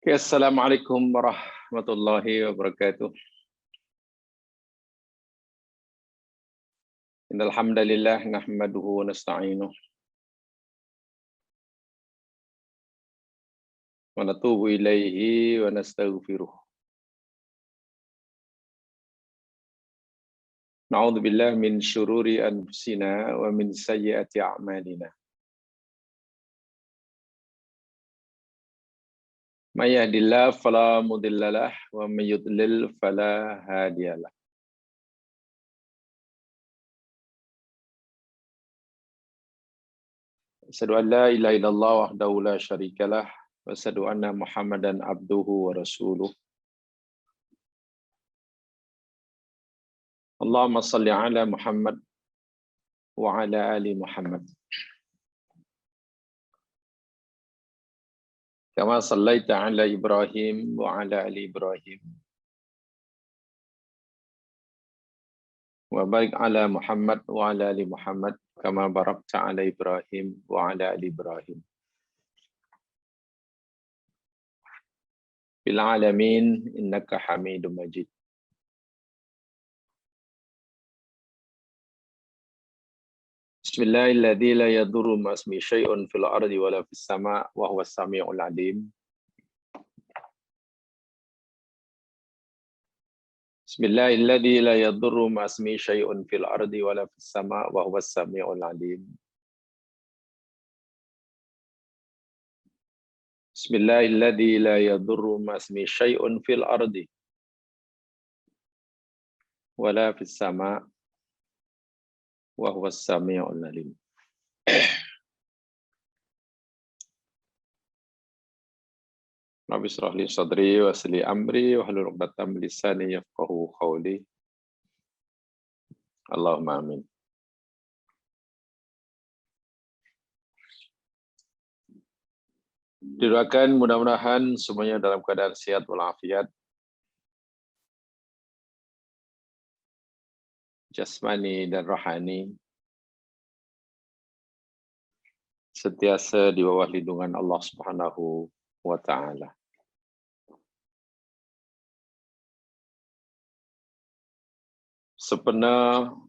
Oke, Assalamualaikum warahmatullahi wabarakatuh. Innal hamdalillah nahmaduhu wa nasta'inuh wa natubu ilaihi wa nastaghfiruh. Na'udzu billahi min syururi anfusina wa min sayyiati a'malina. May yahdihillahu fala mudhillalah wa may yudlil fala hadiyalah. Asyhadu an la ilaha illallah wahdahu la syarikalah wa asyhadu anna Muhammadan abduhu wa rasuluh. Allahumma shalli ala Muhammad wa ala ali Muhammad. Kama sallaita ala Ibrahim wa ala ali Ibrahim. Wa barik ala Muhammad wa ala ali Muhammad kama barakta ala Ibrahim wa ala ali Ibrahim. Fil alamin innaka Hamidum Majid. Bismillahilladzi la yadurru ma'asmi syai'un fil ardi wala fis sama' wa huwas samiul alim. Bismillahilladzi la yadurru ma'asmi syai'un fil ardi wala fis sama' wa huwas samiul alim. Bismillahilladzi la yadurru ma'asmi syai'un fil ardi wala fis sama' wa huwas samiul alim. Rabbi shrah li sadri wa yassir li amri wa hlul 'uqdatam min lisani yafqahu qawli. Allahumma amin. Didoakan mudah-mudahan semuanya dalam keadaan sehat walafiat, jasmani dan rohani, sentiasa di bawah lindungan Allah Subhanahu wa taala. Sepenuh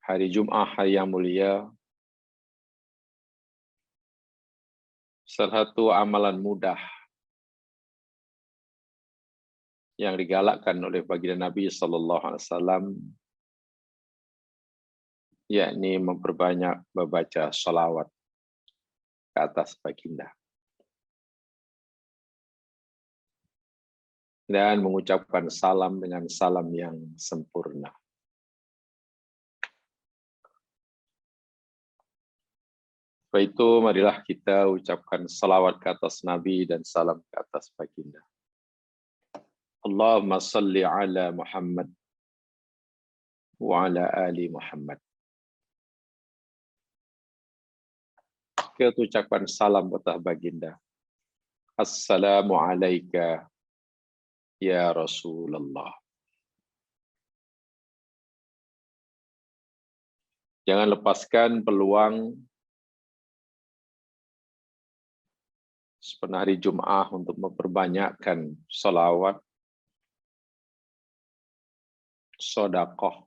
hari Jumat, hari yang mulia, salah satu amalan mudah yang digalakkan oleh baginda Nabi sallallahu alaihi wasallam yakni memperbanyak membaca shalawat ke atas baginda dan mengucapkan salam dengan salam yang sempurna. Sebab itu marilah kita ucapkan salawat ke atas Nabi dan salam ke atas baginda. Allahumma salli ala Muhammad wa ala ali Muhammad. Kita ucapkan salam ke atas baginda. Assalamu alayka ya Rasulullah. Jangan lepaskan peluang sepenuh hari Jumat untuk memperbanyakkan sholawat, sedekah,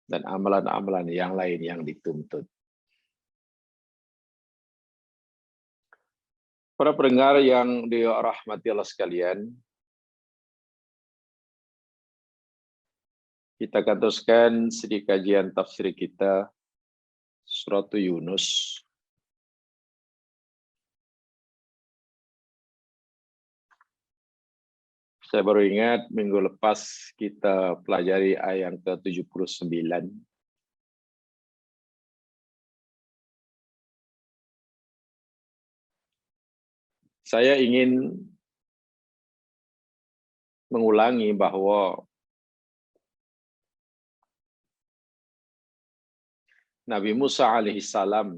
dan amalan-amalan yang lain yang dituntut. Para pendengar yang dirahmati Allah sekalian, kita akan teruskan sedikit kajian tafsir kita surat Yunus. Saya baru ingat minggu lepas kita pelajari ayat yang ke-79. Saya ingin mengulangi bahwa Nabi Musa alaihissalam,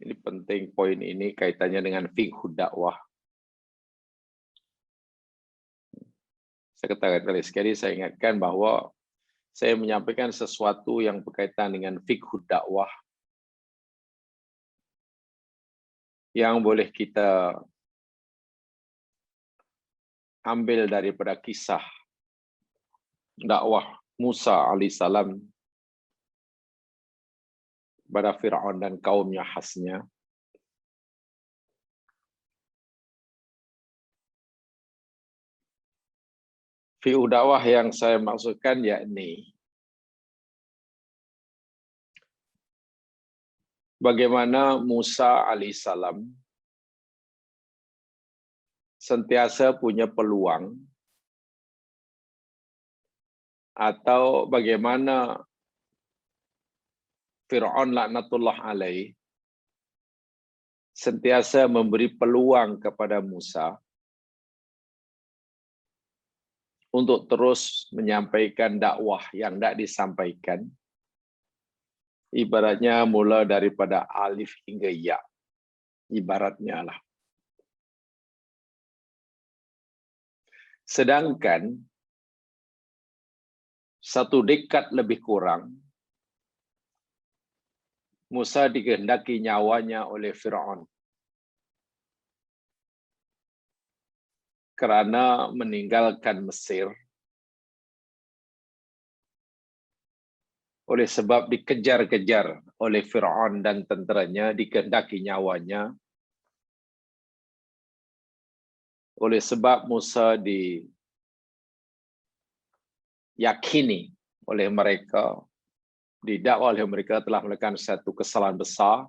ini penting poin ini kaitannya dengan fiqh dakwah. Saya katakan sekali, saya ingatkan bahwa saya menyampaikan sesuatu yang berkaitan dengan fiqh dakwah yang boleh kita ambil daripada kisah dakwah Musa alaihissalam pada Fir'aun dan kaumnya khasnya. Fi'u dakwah yang saya maksudkan yakni bagaimana Musa alaihissalam sentiasa punya peluang, atau bagaimana Fir'aun laknatullah alaih sentiasa memberi peluang kepada Musa untuk terus menyampaikan dakwah yang tidak disampaikan. Ibaratnya mula daripada alif hingga ya. Ibaratnya lah. Sedangkan 1 dekad lebih kurang, Musa dikehendaki nyawanya oleh Fir'aun karena meninggalkan Mesir. Oleh sebab dikejar-kejar oleh Fir'aun dan tenteranya, dikehendaki nyawanya. Oleh sebab Musa diyakini oleh mereka, didakwa oleh mereka telah melakukan satu kesalahan besar,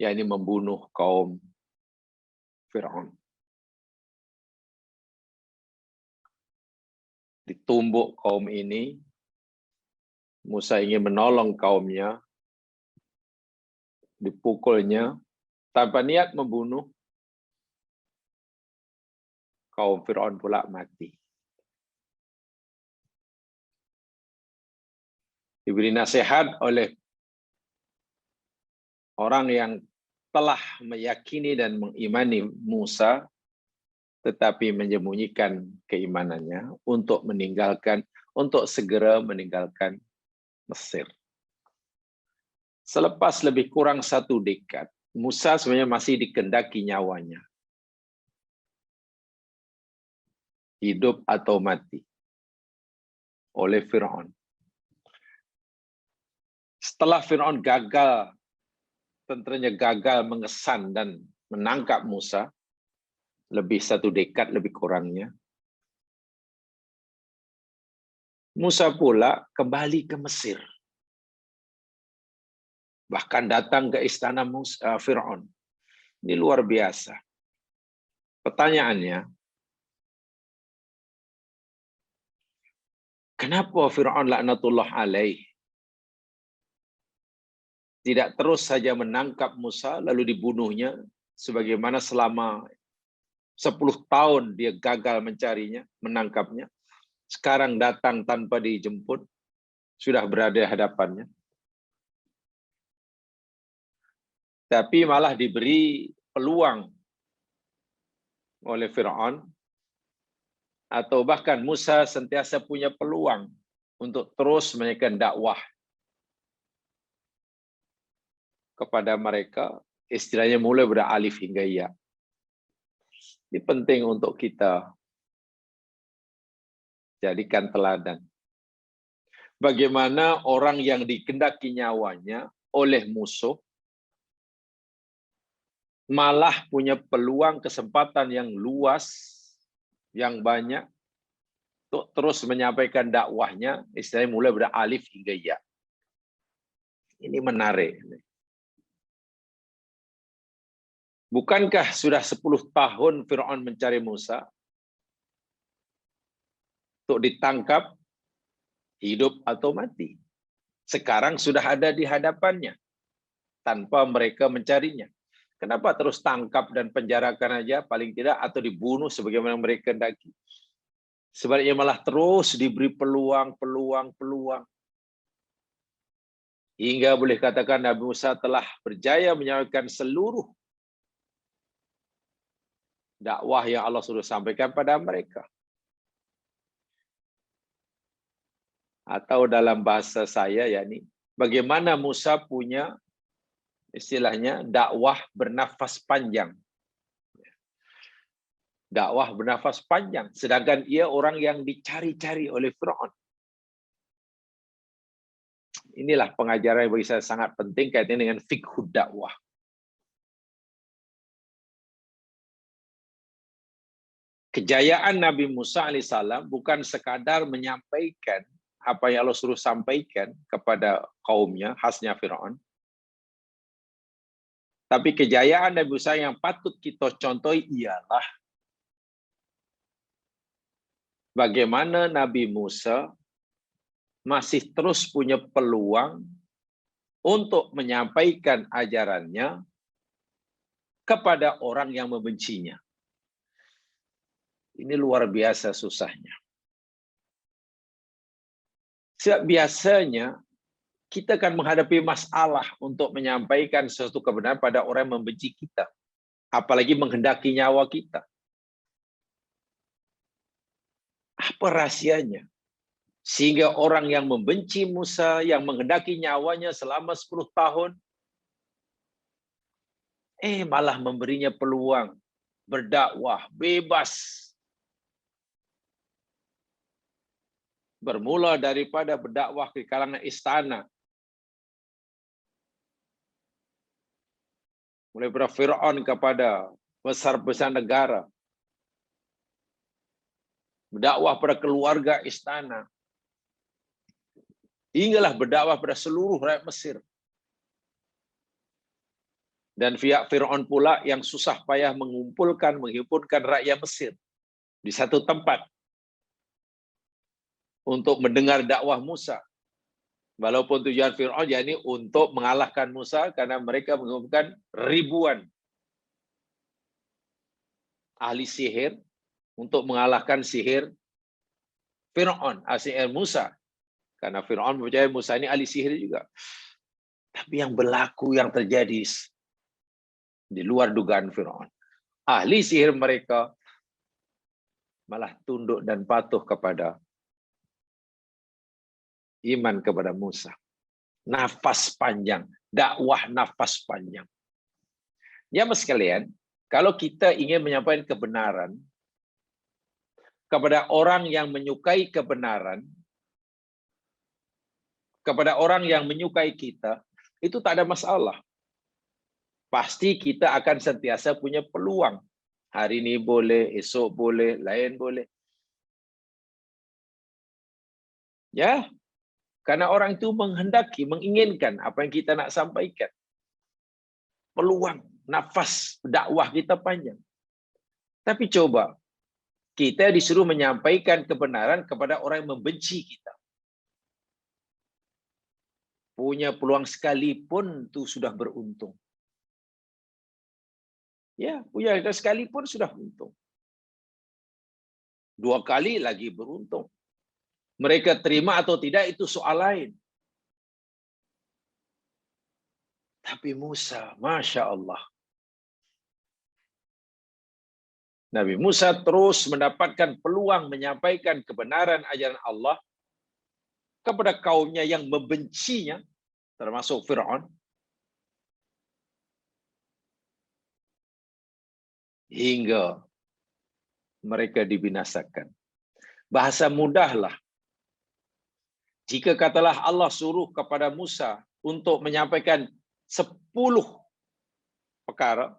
yakni membunuh kaum Fir'aun. Ditumbuk kaum ini, Musa ingin menolong kaumnya, dipukulnya, tanpa niat membunuh, kaum Fir'aun pula mati. Diberi nasihat oleh orang yang telah meyakini dan mengimani Musa, tetapi menyembunyikan keimanannya untuk segera meninggalkan Mesir. Selepas lebih kurang 1 dekad, Musa sebenarnya masih dikehendaki nyawanya. Hidup atau mati oleh Fir'aun. Setelah Fir'aun gagal, tenteranya gagal mengesan dan menangkap Musa, lebih 1 dekad lebih kurangnya, Musa pula kembali ke Mesir. Bahkan datang ke istana Fir'aun. Ini luar biasa. Pertanyaannya, kenapa Fir'aun laknatullah alaih tidak terus saja menangkap Musa lalu dibunuhnya, sebagaimana selama 10 tahun dia gagal mencarinya, menangkapnya. Sekarang datang tanpa dijemput, sudah berada di hadapannya. Tapi malah diberi peluang oleh Fir'aun, atau bahkan Musa sentiasa punya peluang untuk terus menaikkan dakwah kepada mereka, istilahnya mulai dari alif hingga ya. Ini penting untuk kita jadikan teladan. Bagaimana orang yang dikehendaki nyawanya oleh musuh malah punya peluang kesempatan yang luas, yang banyak, untuk terus menyampaikan dakwahnya, istilahnya mulai dari alif hingga ya. Ini menarik. Bukankah sudah 10 tahun Fir'aun mencari Musa untuk ditangkap, hidup atau mati? Sekarang sudah ada di hadapannya, tanpa mereka mencarinya. Kenapa terus tangkap dan penjarakan aja, paling tidak, atau dibunuh sebagaimana mereka hendaki? Sebaliknya malah terus diberi peluang. Hingga boleh katakan Nabi Musa telah berjaya menyampaikan seluruh dakwah yang Allah sudah sampaikan pada mereka. Atau dalam bahasa saya, yakni bagaimana Musa punya Istilahnya dakwah bernafas panjang. Dakwah bernafas panjang, sedangkan ia orang yang dicari-cari oleh Firaun. Inilah pengajaran yang bagi saya sangat penting kaitannya dengan fiqhud dakwah. Kejayaan Nabi Musa alaihissalam bukan sekadar menyampaikan apa yang Allah suruh sampaikan kepada kaumnya, khasnya Firaun. Tapi kejayaan Nabi Musa yang patut kita contohi ialah bagaimana Nabi Musa masih terus punya peluang untuk menyampaikan ajarannya kepada orang yang membencinya. Ini luar biasa susahnya. Sebab biasanya kita akan menghadapi masalah untuk menyampaikan sesuatu kebenaran pada orang yang membenci kita. Apalagi menghendaki nyawa kita. Apa rahasianya? Sehingga orang yang membenci Musa, yang menghendaki nyawanya selama 10 tahun, malah memberinya peluang berdakwah bebas. Bermula daripada berdakwah ke kalangan istana. Mulai dari Firaun kepada besar-besar negara. Berdakwah pada keluarga istana. Hinggalah berdakwah pada seluruh rakyat Mesir. Dan pihak Firaun pula yang susah payah menghimpunkan rakyat Mesir di satu tempat untuk mendengar dakwah Musa. Walaupun tujuan Firaun yakni untuk mengalahkan Musa karena mereka mengumpulkan ribuan ahli sihir untuk mengalahkan sihir Firaun, sihir Musa. Karena Firaun percaya Musa ini ahli sihir juga. Tapi yang berlaku, yang terjadi di luar dugaan Firaun. Ahli sihir mereka malah tunduk dan patuh kepada iman kepada Musa. Nafas panjang, dakwah nafas panjang. Ya mas sekalian, kalau kita ingin menyampaikan kebenaran kepada orang yang menyukai kebenaran, kepada orang yang menyukai kita, itu tak ada masalah. Pasti kita akan sentiasa punya peluang. Hari ini boleh, esok boleh, lain boleh. Ya, karena orang itu menghendaki, menginginkan apa yang kita nak sampaikan. Peluang, nafas dakwah kita panjang. Tapi coba, kita disuruh menyampaikan kebenaran kepada orang yang membenci kita. Punya peluang sekalipun itu sudah beruntung. Ya, punya sekalipun sudah beruntung. 2 kali lagi beruntung. Mereka terima atau tidak itu soal lain. Tapi Musa, Masya Allah. Nabi Musa terus mendapatkan peluang menyampaikan kebenaran ajaran Allah kepada kaumnya yang membencinya, termasuk Firaun. Hingga mereka dibinasakan. Bahasa mudahlah. Jika katalah Allah suruh kepada Musa untuk menyampaikan 10 perkara,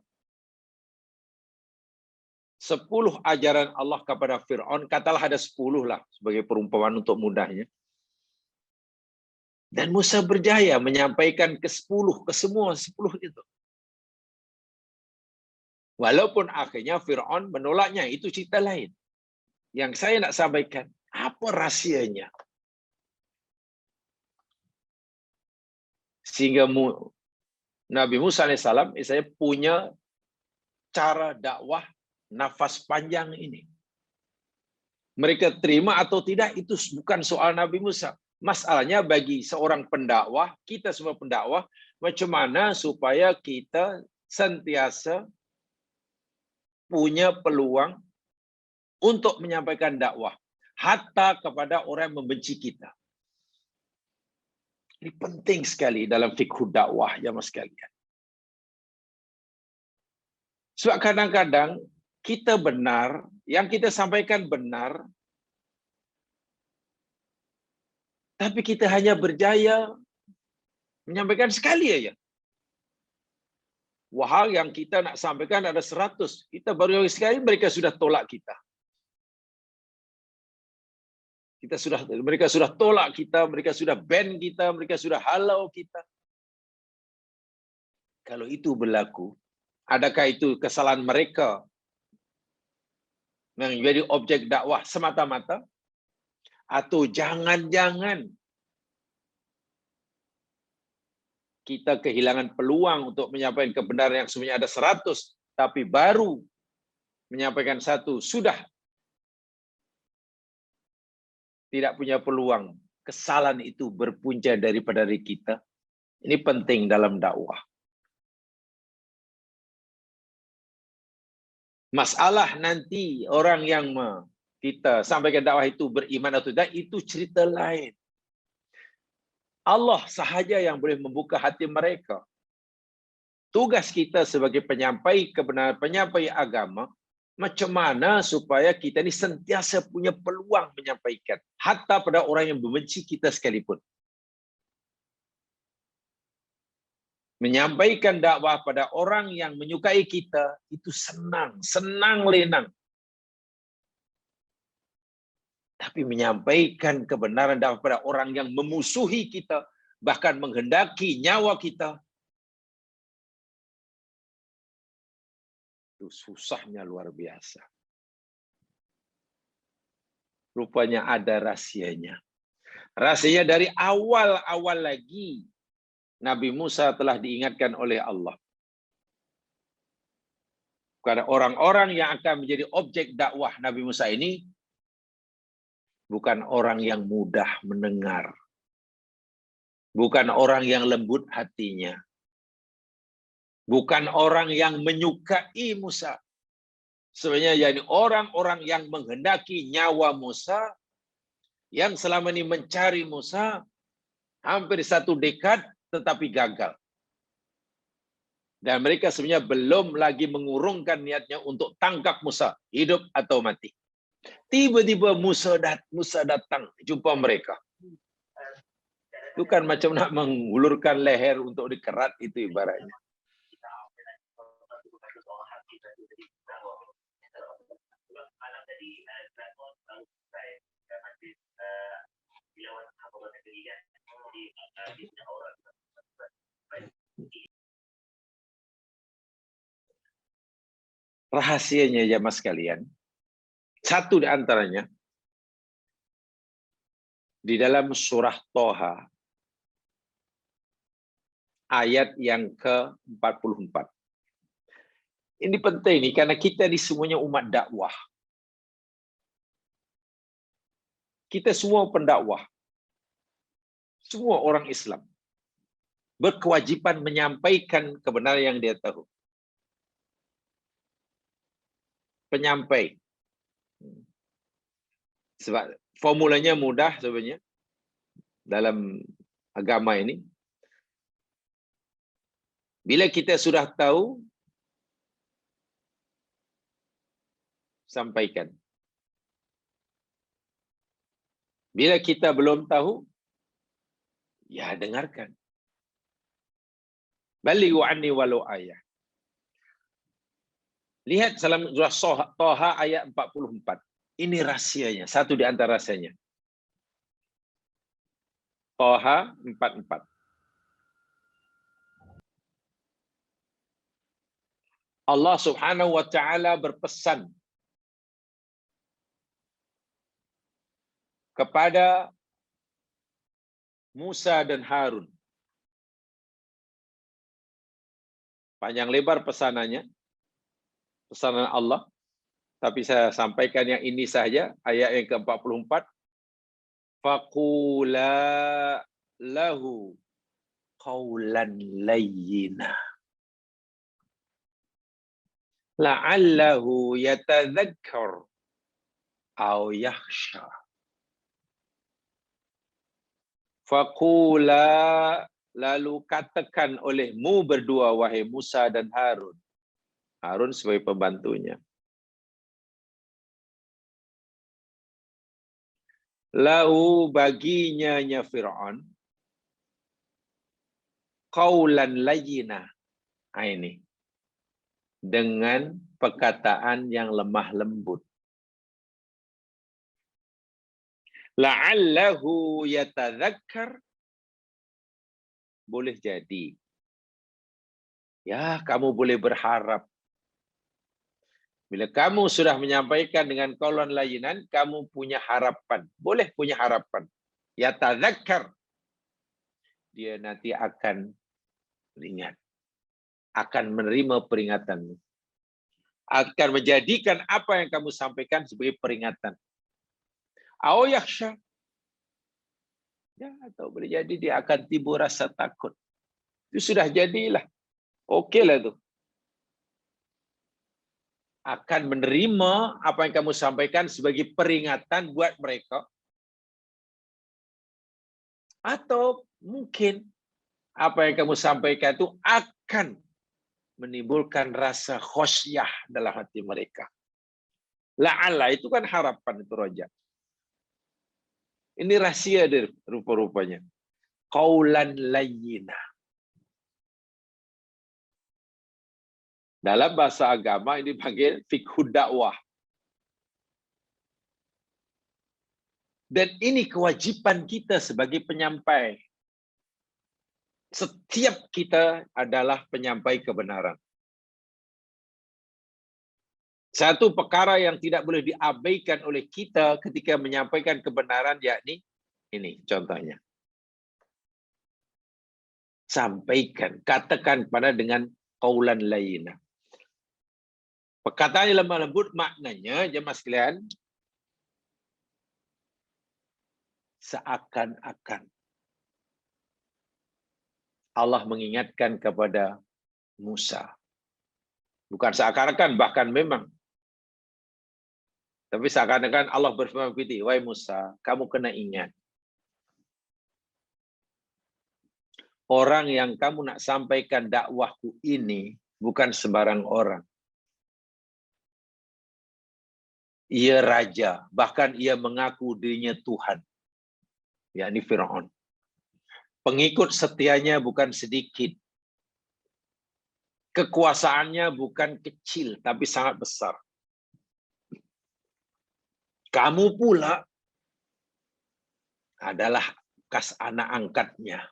10 ajaran Allah kepada Firaun, katalah ada 10 lah sebagai perumpamaan untuk mudahnya. Dan Musa berjaya menyampaikan ke 10, ke semua 10 itu. Walaupun akhirnya Firaun menolaknya, itu cerita lain. Yang saya nak sampaikan, apa rahasianya? Sehingga Nabi Musa alaihissalam saya punya cara dakwah nafas panjang ini. Mereka terima atau tidak itu bukan soal Nabi Musa. Masalahnya bagi seorang pendakwah, kita semua pendakwah, macam mana supaya kita sentiasa punya peluang untuk menyampaikan dakwah hatta kepada orang yang membenci kita. Ini penting sekali dalam fiqh dakwah ya mas sekalian. Sebab kadang-kadang kita benar, yang kita sampaikan benar, tapi kita hanya berjaya menyampaikan sekali aja. Wahal yang kita nak sampaikan ada 100. Kita baru sekali, mereka sudah tolak kita. Mereka sudah tolak kita, mereka sudah ban kita, mereka sudah halau kita. Kalau itu berlaku, adakah itu kesalahan mereka yang menjadi objek dakwah semata-mata? Atau jangan-jangan kita kehilangan peluang untuk menyampaikan kebenaran yang sebenarnya ada 100, tapi baru menyampaikan 1, sudah tidak punya peluang. Kesalahan itu berpunca daripada diri kita. Ini penting dalam dakwah. Masalah nanti orang yang kita sampaikan dakwah itu beriman atau tidak, itu cerita lain. Allah sahaja yang boleh membuka hati mereka. Tugas kita sebagai penyampai kebenaran, penyampai agama, macam mana supaya kita ini sentiasa punya peluang menyampaikan, hatta pada orang yang membenci kita sekalipun. Menyampaikan dakwah pada orang yang menyukai kita, itu senang lenang. Tapi menyampaikan kebenaran dakwah pada orang yang memusuhi kita, bahkan menghendaki nyawa kita, itu susahnya luar biasa. Rupanya ada rahasianya. Rahasianya dari awal-awal lagi, Nabi Musa telah diingatkan oleh Allah. Karena orang-orang yang akan menjadi objek dakwah Nabi Musa ini, bukan orang yang mudah mendengar. Bukan orang yang lembut hatinya. Bukan orang yang menyukai Musa. Sebenarnya yakni orang-orang yang menghendaki nyawa Musa, yang selama ini mencari Musa hampir 1 dekad tetapi gagal. Dan mereka sebenarnya belum lagi mengurungkan niatnya untuk tangkap Musa, hidup atau mati. Tiba-tiba Musa datang jumpa mereka. Itu kan macam nak mengulurkan leher untuk dikerat, itu ibaratnya. Rahasianya jamaah sekalian, satu di antaranya di dalam surah Thaha ayat yang ke-44. Ini penting nih karena kita di semuanya umat dakwah. Kita semua pendakwah. Semua orang Islam berkewajiban menyampaikan kebenaran yang dia tahu. Penyampai. Sebab formulanya mudah sebenarnya dalam agama ini. Bila kita sudah tahu, sampaikan. Bila kita belum tahu, ya dengarkan. Balighu anni walau ayah. Lihat dalam surah Thaha ayat 44. Ini rahasianya, satu di antara rahasianya. Thaha 44. Allah Subhanahu wa taala berpesan kepada Musa dan Harun. Panjang lebar pesanannya, pesanan Allah. Tapi saya sampaikan yang ini saja, ayat yang ke-44. Faqula lahu qawlan layyina la'allahu yatadzakkar aw yakhsha. Faqula, lalu katakan olehmu berdua wahai Musa dan Harun, Harun sebagai pembantunya. Lahu baginya Fir'aun qaulan layyina. Ini dengan perkataan yang lemah lembut. La'allahu yatadzakkar, boleh jadi. Ya, kamu boleh berharap. Bila kamu sudah menyampaikan dengan qaulan layyinan, kamu punya harapan. Boleh punya harapan. Yatadzakkar. Dia nanti akan ingat. Akan menerima peringatanmu. Akan menjadikan apa yang kamu sampaikan sebagai peringatan. Aw yakhsha. Ya, atau boleh jadi dia akan timbul rasa takut. Itu sudah jadilah. Okeylah itu. Akan menerima apa yang kamu sampaikan sebagai peringatan buat mereka. Atau mungkin apa yang kamu sampaikan itu akan menimbulkan rasa khosyah dalam hati mereka. La'alla itu kan harapan, itu roja. Ini rahasia dia rupa-rupanya. Qaulan layyina. Dalam bahasa agama ini dipanggil fiqhud dakwah. Dan ini kewajiban kita sebagai penyampai. Setiap kita adalah penyampai kebenaran. Satu perkara yang tidak boleh diabaikan oleh kita ketika menyampaikan kebenaran, yakni ini contohnya. Sampaikan, katakan pada dengan qaulan layyina. Perkataan yang lemah lembut maknanya, jemaah sekalian, seakan-akan Allah mengingatkan kepada Musa. Bukan seakan-akan, bahkan memang. Tapi seakan-akan Allah berfirman begitu, wahai Musa, kamu kena ingat. Orang yang kamu nak sampaikan dakwahku ini bukan sembarang orang. Ia raja, bahkan ia mengaku dirinya Tuhan. Yakni Fir'aun. Pengikut setianya bukan sedikit. Kekuasaannya bukan kecil, tapi sangat besar. Kamu pula adalah bekas anak angkatnya.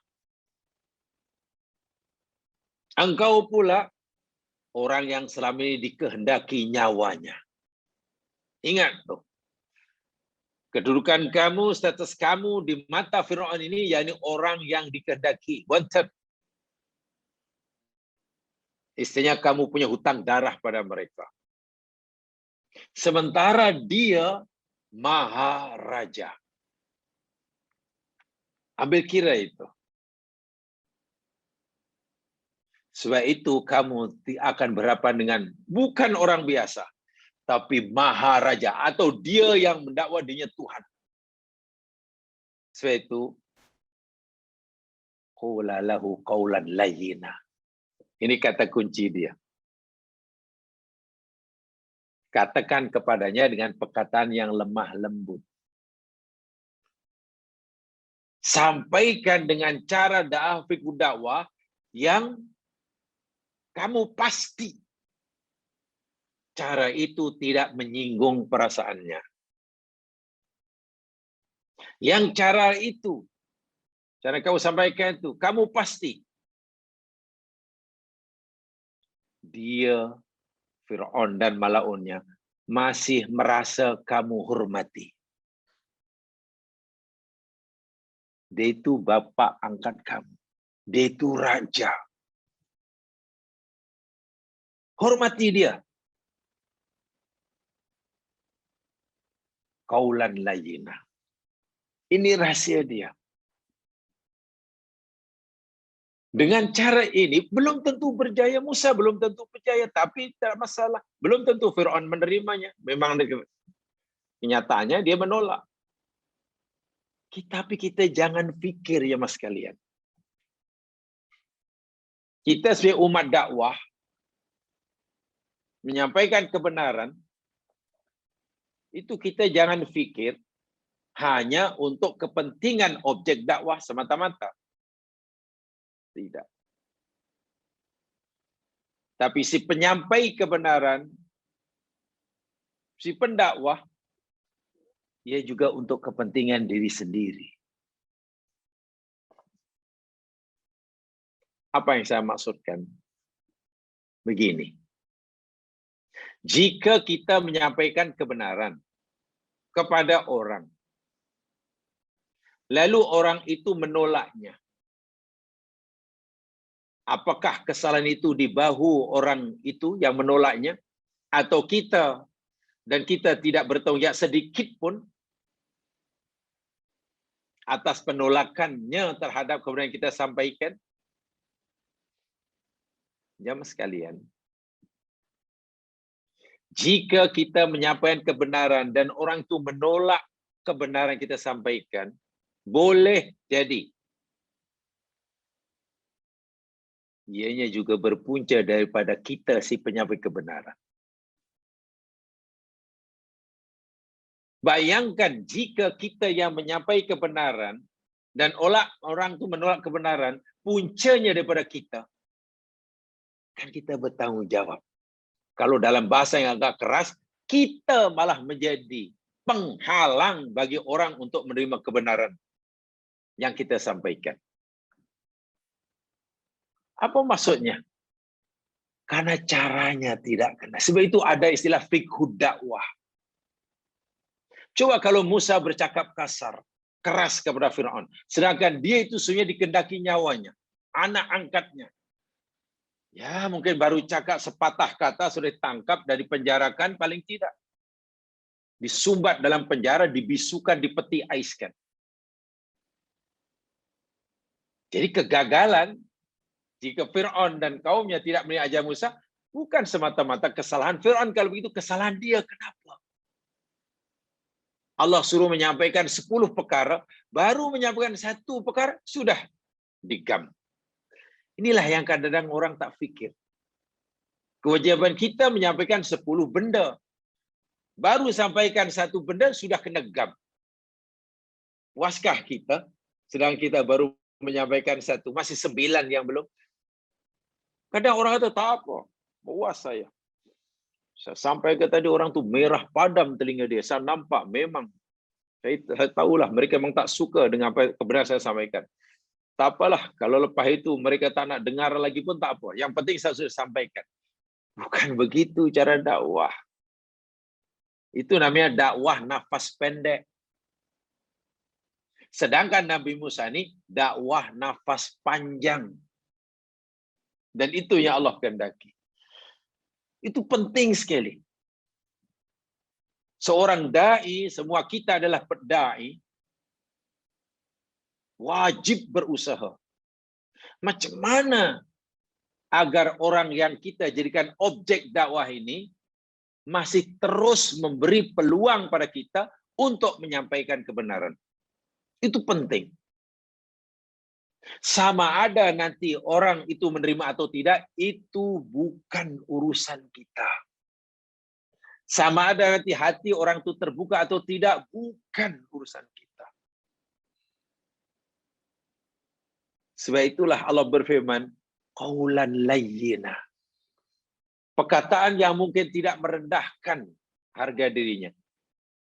Engkau pula orang yang selama ini dikehendaki nyawanya. Ingat tuh. Kedudukan kamu, status kamu di mata Fir'aun ini, yakni orang yang dikehendaki, wanted. Istilahnya kamu punya hutang darah pada mereka. Sementara dia Maharaja. Ambil kira itu. Sebab itu kamu akan berhadapan dengan bukan orang biasa, tapi Maharaja atau dia yang mendakwa dirinya Tuhan. Sebab itu qula lahu qaulan layyina. Ini kata kunci dia. Katakan kepadanya dengan perkataan yang lemah lembut. Sampaikan dengan cara dakwah yang kamu pasti cara itu tidak menyinggung perasaannya. Yang cara itu, cara kamu sampaikan itu, kamu pasti dia, Fir'aun dan malaunnya masih merasa kamu hormati. Dia itu bapak angkat kamu. Dia itu raja. Hormati dia. Qaulan layyina. Ini rahasia dia. Dengan cara ini, belum tentu berjaya Musa, belum tentu berjaya, tapi tidak masalah. Belum tentu Fir'aun menerimanya. Memang kenyataannya dia menolak. Tapi kita jangan fikir ya mas kalian. Kita sebagai umat dakwah, menyampaikan kebenaran, itu kita jangan pikir hanya untuk kepentingan objek dakwah semata-mata. Tidak. Tapi si penyampai kebenaran, si pendakwah, ia juga untuk kepentingan diri sendiri. Apa yang saya maksudkan? Begini. Jika kita menyampaikan kebenaran kepada orang, lalu orang itu menolaknya, apakah kesalahan itu di bahu orang itu yang menolaknya, atau kita, dan kita tidak bertanggung jawab sedikit pun atas penolakannya terhadap kebenaran yang kita sampaikan? Jamaah sekalian, jika kita menyampaikan kebenaran dan orang itu menolak kebenaran yang kita sampaikan, boleh jadi ianya juga berpunca daripada kita si penyampai kebenaran. Bayangkan jika kita yang menyampaikan kebenaran dan orang itu menolak kebenaran, puncanya daripada kita, kan kita bertanggung jawab. Kalau dalam bahasa yang agak keras, kita malah menjadi penghalang bagi orang untuk menerima kebenaran yang kita sampaikan. Apa maksudnya? Karena caranya tidak kena. Sebab itu ada istilah fiqhud dakwah. Coba kalau Musa bercakap kasar, keras kepada Firaun, sedangkan dia itu sebenarnya dikendaki nyawanya, anak angkatnya. Ya, mungkin baru cakap sepatah kata sudah ditangkap dan dipenjarakan, paling tidak. Disumbat dalam penjara, dibisukan, dipeti aiskan. Jadi kegagalan jika Firaun dan kaumnya tidak menerima ajaran Musa, bukan semata-mata kesalahan Firaun. Kalau begitu kesalahan dia, kenapa? Allah suruh menyampaikan 10 perkara, baru menyampaikan 1 perkara, sudah digam. Inilah yang kadang-kadang orang tak fikir. Kewajiban kita menyampaikan 10 benda. Baru sampaikan 1 benda, sudah kena gam. Puaskah kita? Sedang kita baru menyampaikan 1, masih 9 yang belum. Kadang orang kata, tak apa, puas saya. Saya sampai ke tadi orang tu merah padam telinga dia. Saya nampak memang. Saya tahulah mereka memang tak suka dengan apa kebenaran saya sampaikan. Tak apalah, kalau lepas itu mereka tak nak dengar lagi pun tak apa. Yang penting saya sudah sampaikan. Bukan begitu cara dakwah. Itu namanya dakwah nafas pendek. Sedangkan Nabi Musa ini dakwah nafas panjang. Dan itu yang Allah kehendaki. Itu penting sekali. Seorang dai, semua kita adalah dai, wajib berusaha. Macam mana agar orang yang kita jadikan objek dakwah ini masih terus memberi peluang pada kita untuk menyampaikan kebenaran. Itu penting. Sama ada nanti orang itu menerima atau tidak, itu bukan urusan kita. Sama ada nanti hati orang itu terbuka atau tidak, bukan urusan kita. Sebab itulah Allah berfirman, qaulan layyina. Perkataan yang mungkin tidak merendahkan harga dirinya.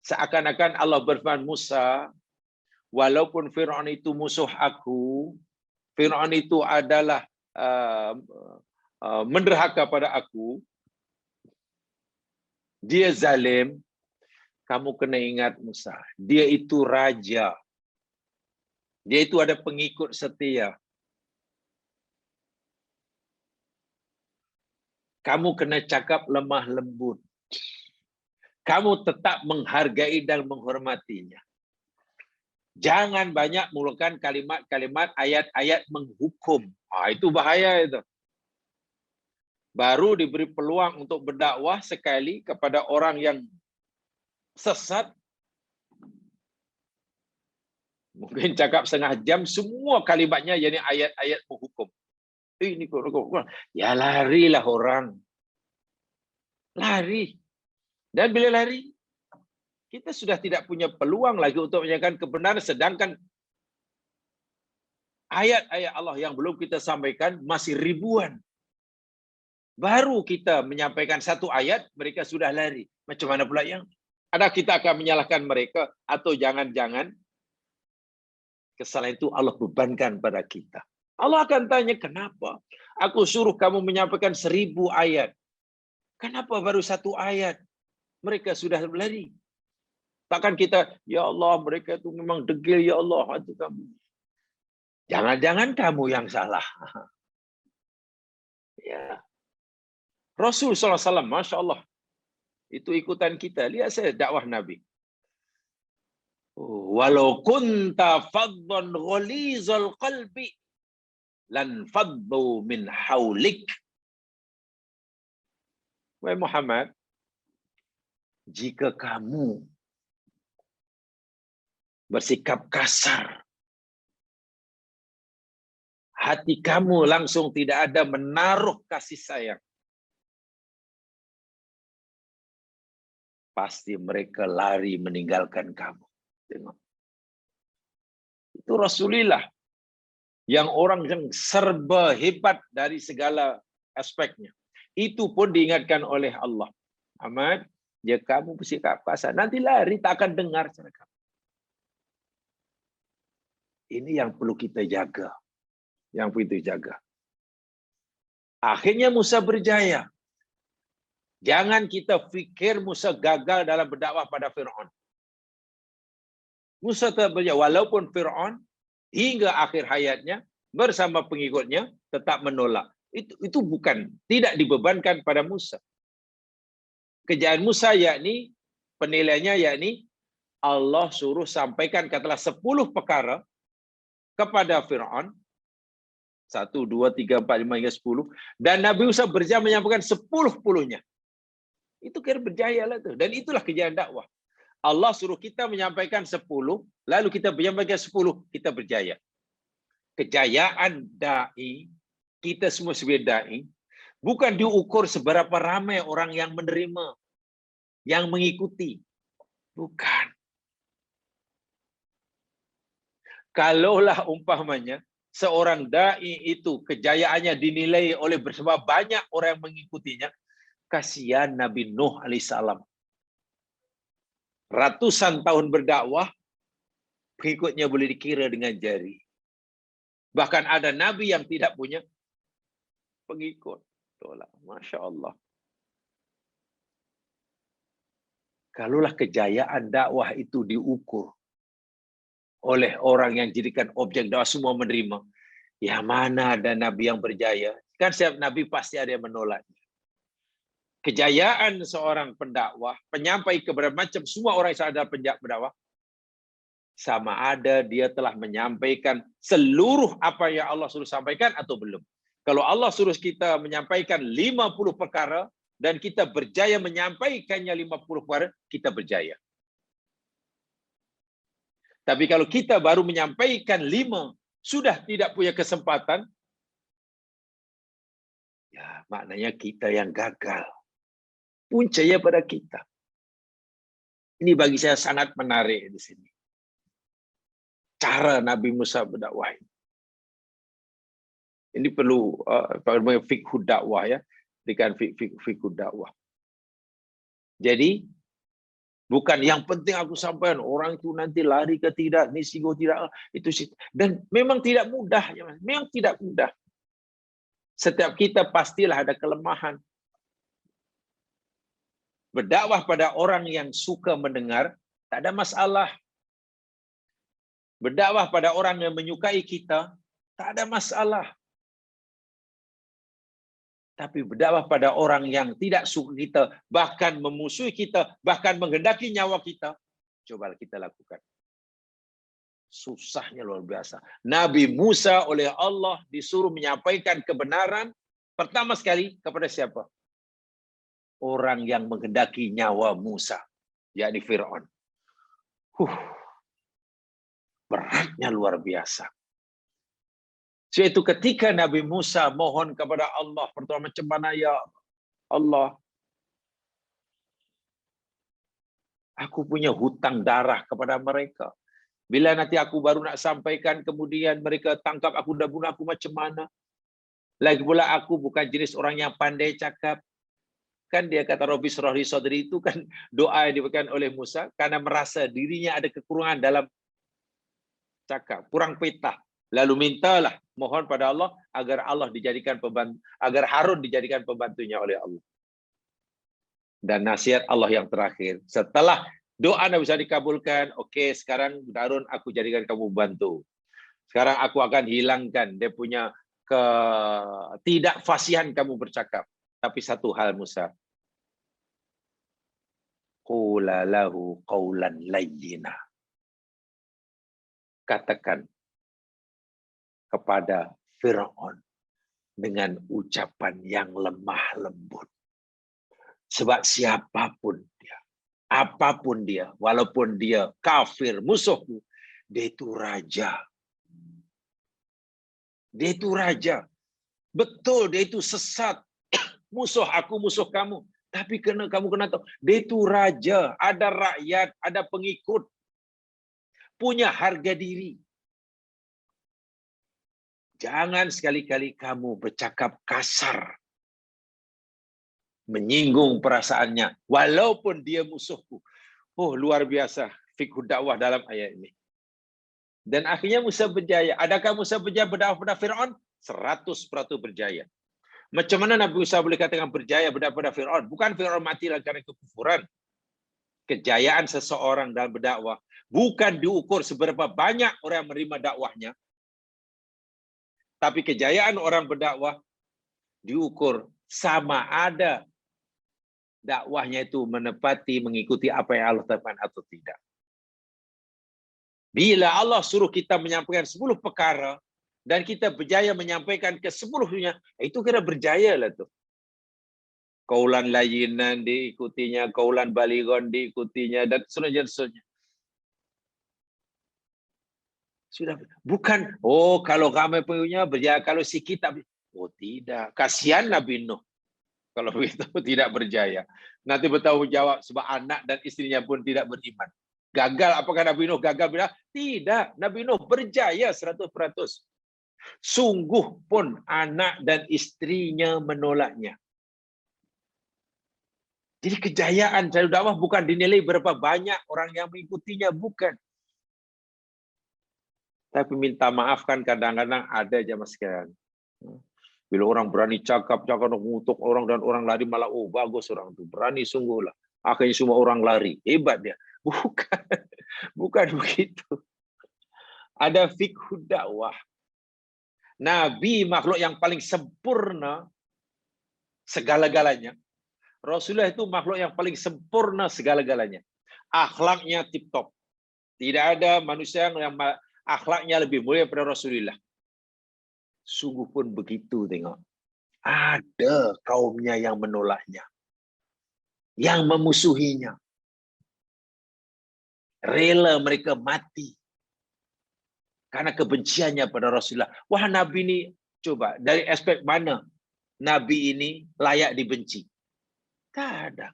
Seakan-akan Allah berfirman, Musa, walaupun Firaun itu musuh aku, Firaun itu adalah menderhaka pada aku, dia zalim, kamu kena ingat Musa, dia itu raja. Dia itu ada pengikut setia. Kamu kena cakap lemah lembut. Kamu tetap menghargai dan menghormatinya. Jangan banyak menggunakan kalimat-kalimat ayat-ayat menghukum. Itu bahaya itu. Baru diberi peluang untuk berdakwah sekali kepada orang yang sesat. Mungkin cakap setengah jam, semua kalimatnya yakni ayat-ayat menghukum. Ini ya larilah orang. Lari. Dan bila lari, kita sudah tidak punya peluang lagi untuk menyampaikan kebenaran, sedangkan ayat-ayat Allah yang belum kita sampaikan masih ribuan. Baru kita menyampaikan satu ayat, mereka sudah lari. Macam mana pula yang ada, kita akan menyalahkan mereka, atau jangan-jangan kesalahan itu Allah bebankan pada kita. Allah akan tanya, kenapa aku suruh kamu menyampaikan 1000 ayat? Kenapa baru satu ayat? Mereka sudah lari. Takkan kita, ya Allah, mereka itu memang degil, ya Allah, itu kamu. Jangan-jangan kamu yang salah. Ya. Rasul SAW, Masya Allah, itu ikutan kita. Lihat saya dakwah Nabi. Walau kunta faddan ghalizal qalbi lan faddu min haulik. Wahai Muhammad, jika kamu bersikap kasar, hati kamu langsung tidak ada menaruh kasih sayang, pasti mereka lari meninggalkan kamu. Tengok. Itu Rasulullah yang orang yang serba hebat dari segala aspeknya. Itu pun diingatkan oleh Allah. Ahmad, jika kamu bersikap kasar, nanti lari, tak akan dengar cara kamu. Ini yang perlu kita jaga. Yang perlu kita jaga. Akhirnya Musa berjaya. Jangan kita fikir Musa gagal dalam berdakwah pada Fir'aun. Musa tetap berjaya. Walaupun Fir'aun hingga akhir hayatnya bersama pengikutnya tetap menolak. Itu bukan, tidak dibebankan pada Musa. Kejayaan Musa yakni, penilaiannya yakni, Allah suruh sampaikan katalah 10 perkara kepada Fir'aun. 1, 2, 3, 4, 5 hingga 10. Dan Nabi Musa berjaya menyampaikan 10-10-nya. Itu kira berjaya lah tu. Dan itulah kejayaan dakwah. Allah suruh kita menyampaikan 10, lalu kita menyampaikan 10, kita berjaya. Kejayaan da'i, kita semua sebagai da'i, bukan diukur seberapa ramai orang yang menerima, yang mengikuti. Bukan. Kalaulah umpamanya, seorang da'i itu kejayaannya dinilai oleh bersama banyak orang yang mengikutinya, kasihan Nabi Nuh alaihissalam. Ratusan tahun berdakwah, pengikutnya boleh dikira dengan jari. Bahkan ada Nabi yang tidak punya pengikut. Masya Allah. Kalaulah kejayaan dakwah itu diukur oleh orang yang jadikan objek dakwah semua menerima, ya mana ada Nabi yang berjaya? Kan setiap Nabi pasti ada yang menolaknya. Kejayaan seorang pendakwah, penyampai kepada macam semua orang yang ada pendakwah, sama ada dia telah menyampaikan seluruh apa yang Allah suruh sampaikan atau belum. Kalau Allah suruh kita menyampaikan 50 perkara dan kita berjaya menyampaikannya 50 perkara, kita berjaya. Tapi kalau kita baru menyampaikan 5, sudah tidak punya kesempatan, ya maknanya kita yang gagal. Puncanya pada kita. Ini bagi saya sangat menarik di sini. Cara Nabi Musa berdakwah. Ini perlu fikih dakwah ya, dengan fikih dakwah. Jadi bukan yang penting aku sampaikan orang itu nanti lari ke tidak, ni singgung tidak, itu sih. Dan memang tidak mudah ya, memang tidak mudah. Setiap kita pastilah ada kelemahan. Berdakwah pada orang yang suka mendengar, tak ada masalah. Berdakwah pada orang yang menyukai kita, tak ada masalah. Tapi berdakwah pada orang yang tidak suka kita, bahkan memusuhi kita, bahkan menghendaki nyawa kita, coba kita lakukan. Susahnya luar biasa. Nabi Musa oleh Allah disuruh menyampaikan kebenaran, pertama sekali kepada siapa? Orang yang menghendaki nyawa Musa, yakni Fir'aun. Beratnya luar biasa. Yaitu ketika Nabi Musa mohon kepada Allah, pertama macam mana ya Allah, Aku punya hutang darah kepada mereka. Bila nanti aku baru nak sampaikan, kemudian mereka tangkap aku dan bunuh aku macam mana? Lagi pula aku bukan jenis orang yang pandai cakap. Kan dia kata Rabbi Shrah li sadri itu kan doa yang diberikan oleh Musa karena merasa dirinya ada kekurangan dalam cakap, kurang petah. Lalu mintalah, mohon pada Allah agar Allah dijadikan pembantu, agar Harun dijadikan pembantunya oleh Allah. Dan nasihat Allah yang terakhir, setelah doa Nabi Musa dikabulkan, oke, sekarang Harun aku jadikan kamu bantu. Sekarang aku akan hilangkan dia punya ketidakfasihan kamu bercakap. Tapi satu hal Musa, qula lahu qawlan layyina. Katakan kepada Firaun dengan ucapan yang lemah lembut. Sebab siapapun dia, apapun dia, walaupun dia kafir, musuhku, dia itu raja. Dia itu raja. Betul, dia itu sesat. Musuh aku, musuh kamu. Tapi kamu kena tahu, dia itu raja, ada rakyat, ada pengikut, punya harga diri. Jangan sekali-kali kamu bercakap kasar, menyinggung perasaannya, walaupun dia musuhku. Oh, luar biasa fikih dakwah dalam ayat ini. Dan akhirnya Musa berjaya. Adakah Musa berjaya berdakwah pada Fir'aun? 100% berjaya. Macam mana Nabi Musa boleh katakan berjaya berdakwah pada Fir'aun? Bukan Fir'aun mati karena kekufuran. Kejayaan seseorang dalam berdakwah bukan diukur seberapa banyak orang yang menerima dakwahnya, tapi kejayaan orang berdakwah diukur sama ada dakwahnya itu menepati, mengikuti apa yang Allah tetapkan atau tidak. Bila Allah suruh kita menyampaikan 10 perkara dan kita berjaya menyampaikan ke 10-nya, itu kira berjaya lah tu. Qaulan layyinan diikutinya, qaulan balighan diikutinya, dan seterusnya. Sudah, bukan, oh kalau ramai punya berjaya, kalau sikit tak. Oh tidak, kasihan Nabi Nuh kalau begitu tidak berjaya. Nanti bertanggung jawab sebab anak dan istrinya pun tidak beriman. Gagal, apakah Nabi Nuh gagal? Tidak, Nabi Nuh berjaya 100%. Sungguh pun anak dan istrinya menolaknya. Jadi kejayaan jalur dakwah bukan dinilai berapa banyak orang yang mengikutinya, bukan. Tapi minta maaf kan kadang-kadang ada jamaah sekalian. Bila orang berani cakap mengutuk orang dan orang lari malah, oh bagus orang itu, berani sungguhlah. Akhirnya semua orang lari, hebat dia. Bukan begitu. Ada fikih dakwah. Nabi makhluk yang paling sempurna segala-galanya. Rasulullah itu makhluk yang paling sempurna segala-galanya. Akhlaknya tip-top. Tidak ada manusia yang akhlaknya lebih mulia daripada Rasulullah. Sungguh pun begitu tengok. Ada kaumnya yang menolaknya. Yang memusuhinya. Rela mereka mati. Karena kebenciannya pada Rasulullah. Wah, Nabi ini, coba, dari aspek mana Nabi ini layak dibenci? Tak ada.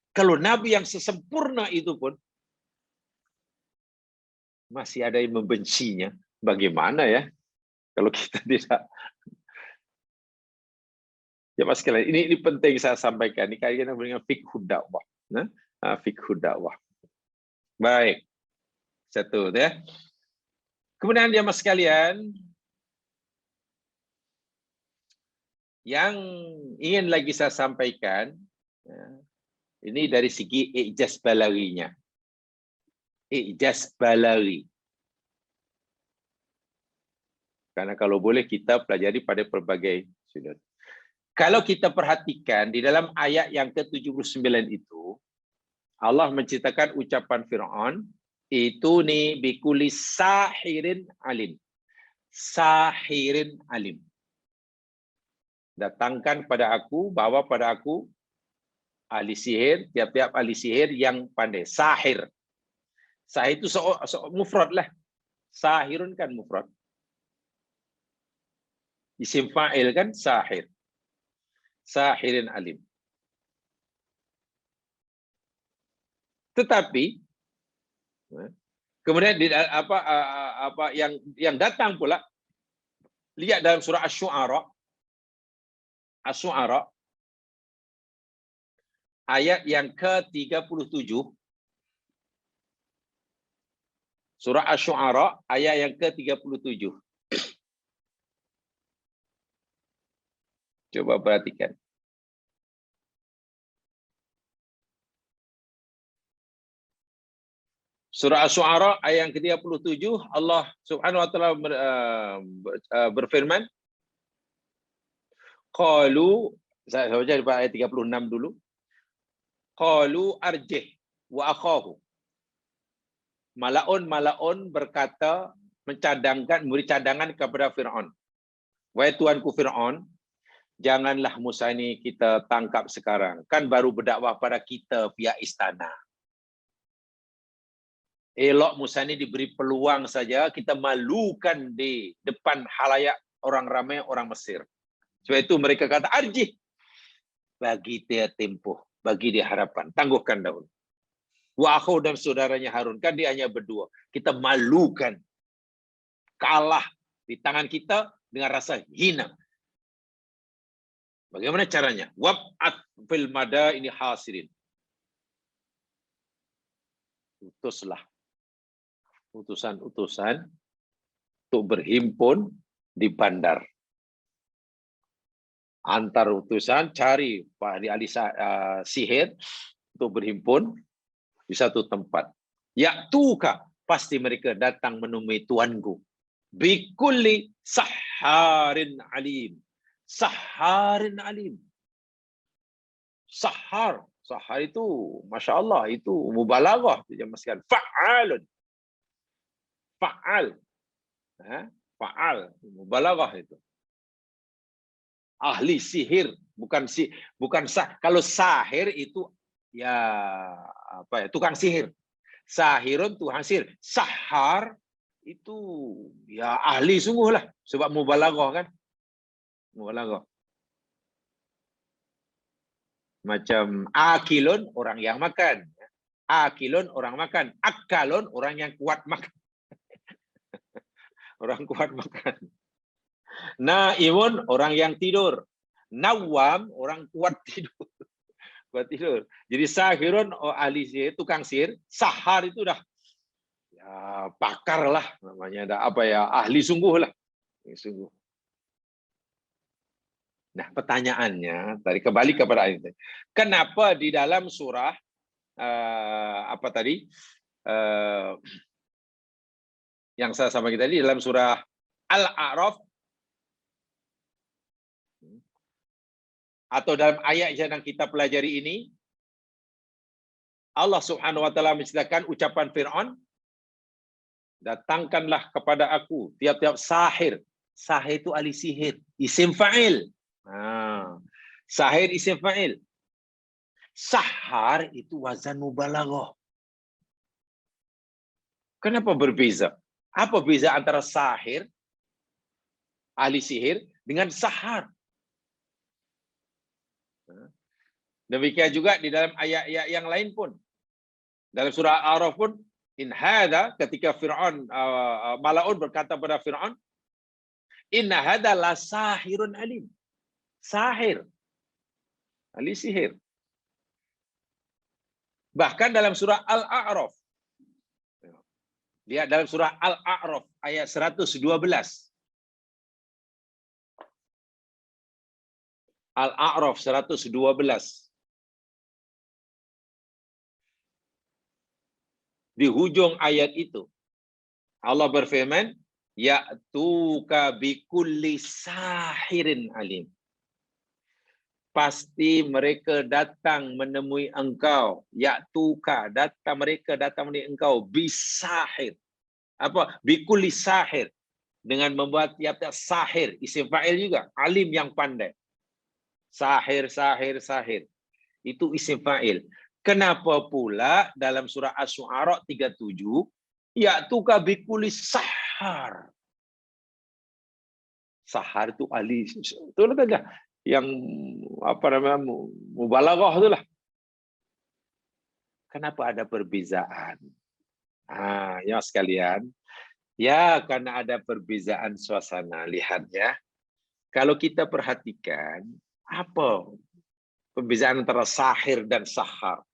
Kalau Nabi yang sesempurna itu pun, masih ada yang membencinya. Bagaimana ya? Kalau kita tidak. Ya Mas sekalian, ini penting saya sampaikan. Ini kaitannya dengan fikih dakwah. Nah, fikih dakwah. Baik. Satu ya. Kemudian dia Mas sekalian, yang ingin lagi saya sampaikan, ini dari segi ijaz balaghinya. Ijaz balaghi. Karena kalau boleh kita pelajari pada pelbagai sudut. Kalau kita perhatikan di dalam ayat yang ke-79 itu, Allah menceritakan ucapan Fir'aun, itu nih bikuli sahirin alim. Sahirin alim. Datangkan pada aku, bawa pada aku ahli sihir, tiap-tiap ahli sihir yang pandai. Sahir. Sahir itu mufrad lah. Sahirun kan mufrad. Isim fa'il kan sahir. Sahirin alim. Tetapi kemudian yang datang pula, lihat dalam surah Asy-Syu'ara ayat yang ke-37. Surah Asy-Syu'ara ayat yang ke-37. Coba perhatikan. Surah Asy-Syu'ara ayat yang ke-37, Allah Subhanahu wa taala berfirman, qalu, saya baca di ayat 36 dulu. Qalu arjih wa akhahu. Malaun berkata, memberi cadangan kepada Firaun. Wahai tuanku Firaun, janganlah Musa ini kita tangkap sekarang. Kan baru berdakwah pada kita pihak istana. Elok Musa ini diberi peluang saja, kita malukan di depan halayak orang ramai orang Mesir. Sebab itu mereka kata arjih. Bagi dia tempoh, bagi dia harapan, tangguhkan dahulu. Wa akhu dan saudaranya Harun, kan dia hanya berdua. Kita malukan, kalah di tangan kita dengan rasa hina. Bagaimana caranya? Wab'at fil madaini hasirin. Utuslah utusan-utusan untuk berhimpun di bandar. Antar utusan cari ahli sihir untuk berhimpun di satu tempat. Ya'tuka, pasti mereka datang menemui tuanku. Bikulli saharin alim. Saharin alim. Sahar itu, Masya Allah, itu mubalaghah. Fa'alun. Fa'al. Mubalaghah itu. Ahli sihir. Kalau sahir itu ya apa ya, tukang sihir. Sahirun tukang sihir. Sahar itu ya ahli sungguh lah. Sebab mubalaghah kan. Mubalaghah. Macam akilun, orang yang makan. Akilun, orang makan. Akalun, orang yang kuat makan. Orang kuat makan. Naimun, orang yang tidur. Nawam, orang kuat tidur. Kuat tidur. Jadi sahirun, ahli sihir, tukang sihir. Sahar itu dah ya, pakar lah namanya. Dah apa ya, ahli sungguh lah. Sungguh. Nah, pertanyaannya tadi kembali kepada ayat ini. Kenapa di dalam surah apa tadi yang saya sampaikan tadi dalam surah Al-A'raf atau dalam ayat yang kita pelajari ini, Allah Subhanahu wa taala menceritakan ucapan Firaun, datangkanlah kepada aku tiap-tiap sahir. Sahir itu ahli sihir, isim fa'il. Sahir isim fa'il. Sahar itu wazan mubalaghah. Kenapa berbeza? Apa beza antara sahir, ahli sihir, dengan sahar? Demikian juga di dalam ayat-ayat yang lain pun. Dalam surah Al-A'raf pun, in hadza, ketika Fir'aun, Malaun berkata pada Fir'aun, inna hadza la sahirun alim. Sahir, ahli sihir. Bahkan dalam surah Al-A'raf, lihat dalam surah Al-A'raf ayat 112. Al-A'raf 112. Di hujung ayat itu Allah berfirman, ya'tuka bikulli sahirin alim. Pasti mereka datang menemui engkau. Ya'tuka, mereka datang menemui engkau bisahir. Apa? Bikulli sahir. Dengan membuat tiap-tiap sahir, isim fa'il juga, alim yang pandai. Sahir. Itu isim fa'il. Kenapa pula dalam surah Asy-Syu'ara 37, ya'tuka bikulli sahar. Sahar itu ahli. Itu kan yang apa namanya mubalaghah itulah. Kenapa ada perbezaan? Ya sekalian, ya karena ada perbezaan suasana. Lihat ya, kalau kita perhatikan, apa perbezaan antara sahir dan sahar?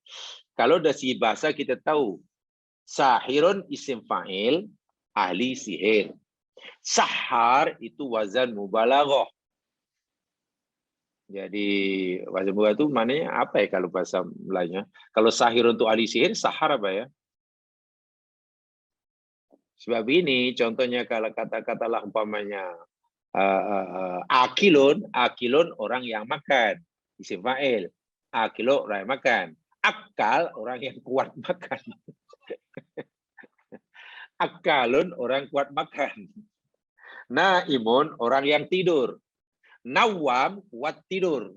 Kalau dari segi bahasa kita tahu, sahirun isim fa'il, ahli sihir. Sahar itu wazan mubalaghah. Jadi wazan mubalaghah itu maknanya apa ya kalau bahasa lainnya? Kalau sahir untuk ahli sihir, sahar apa ya? Sebab ini contohnya kalau kata-katalah umpamanya akilun orang yang makan, isim fa'il. Akilo orang yang makan. Akal orang yang kuat makan. Akalun orang kuat makan. Naimun orang yang tidur. Nawam kuat tidur.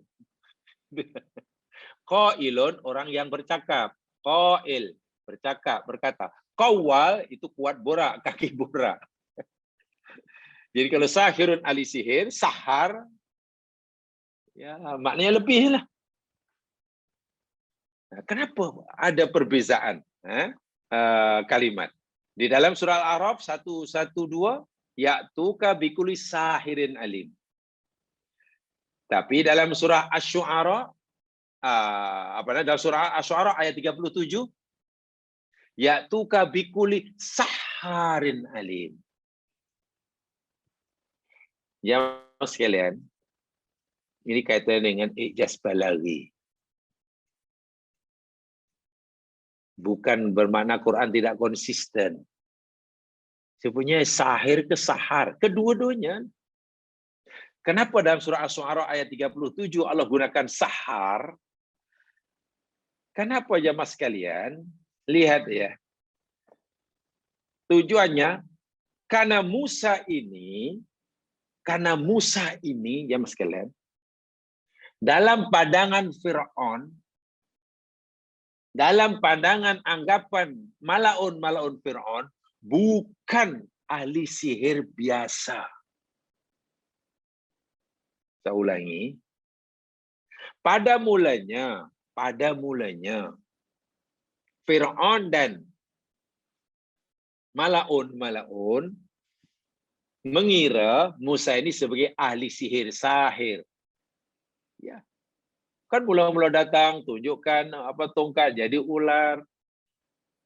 Qailun orang yang bercakap. Qail bercakap, berkata. Qawwal itu kuat borak, kaki borak. Jadi kalau sahirun ahli sihir, sahar, ya maknanya lebih lah. Nah, kenapa ada perbezaan kalimat? Di dalam surah Al-A'raf 112, ya'tuka bikulli sahirin alim. Tapi dalam surah Asy-Syu'ara, dalam surah Asy-Syu'ara ayat 37, ya'tuka bikulli saharin alim. Ya sekalian, ini kaitan dengan ijaz balaghi. Bukan bermakna Quran tidak konsisten. Sebenarnya sahir ke sahar, kedua-duanya. Kenapa dalam surah Asy-Syu'ara ayat 37 Allah gunakan sahar? Kenapa jemaah sekalian? Lihat ya. Tujuannya karena Musa ini jemaah sekalian, dalam pandangan Fir'aun, dalam pandangan anggapan malaun Fir'aun, bukan ahli sihir biasa. Saya ulangi. Pada mulanya Fir'aun dan malaun mengira Musa ini sebagai ahli sihir, sahir. Ya. Kan mula-mula datang, tunjukkan tongkat jadi ular.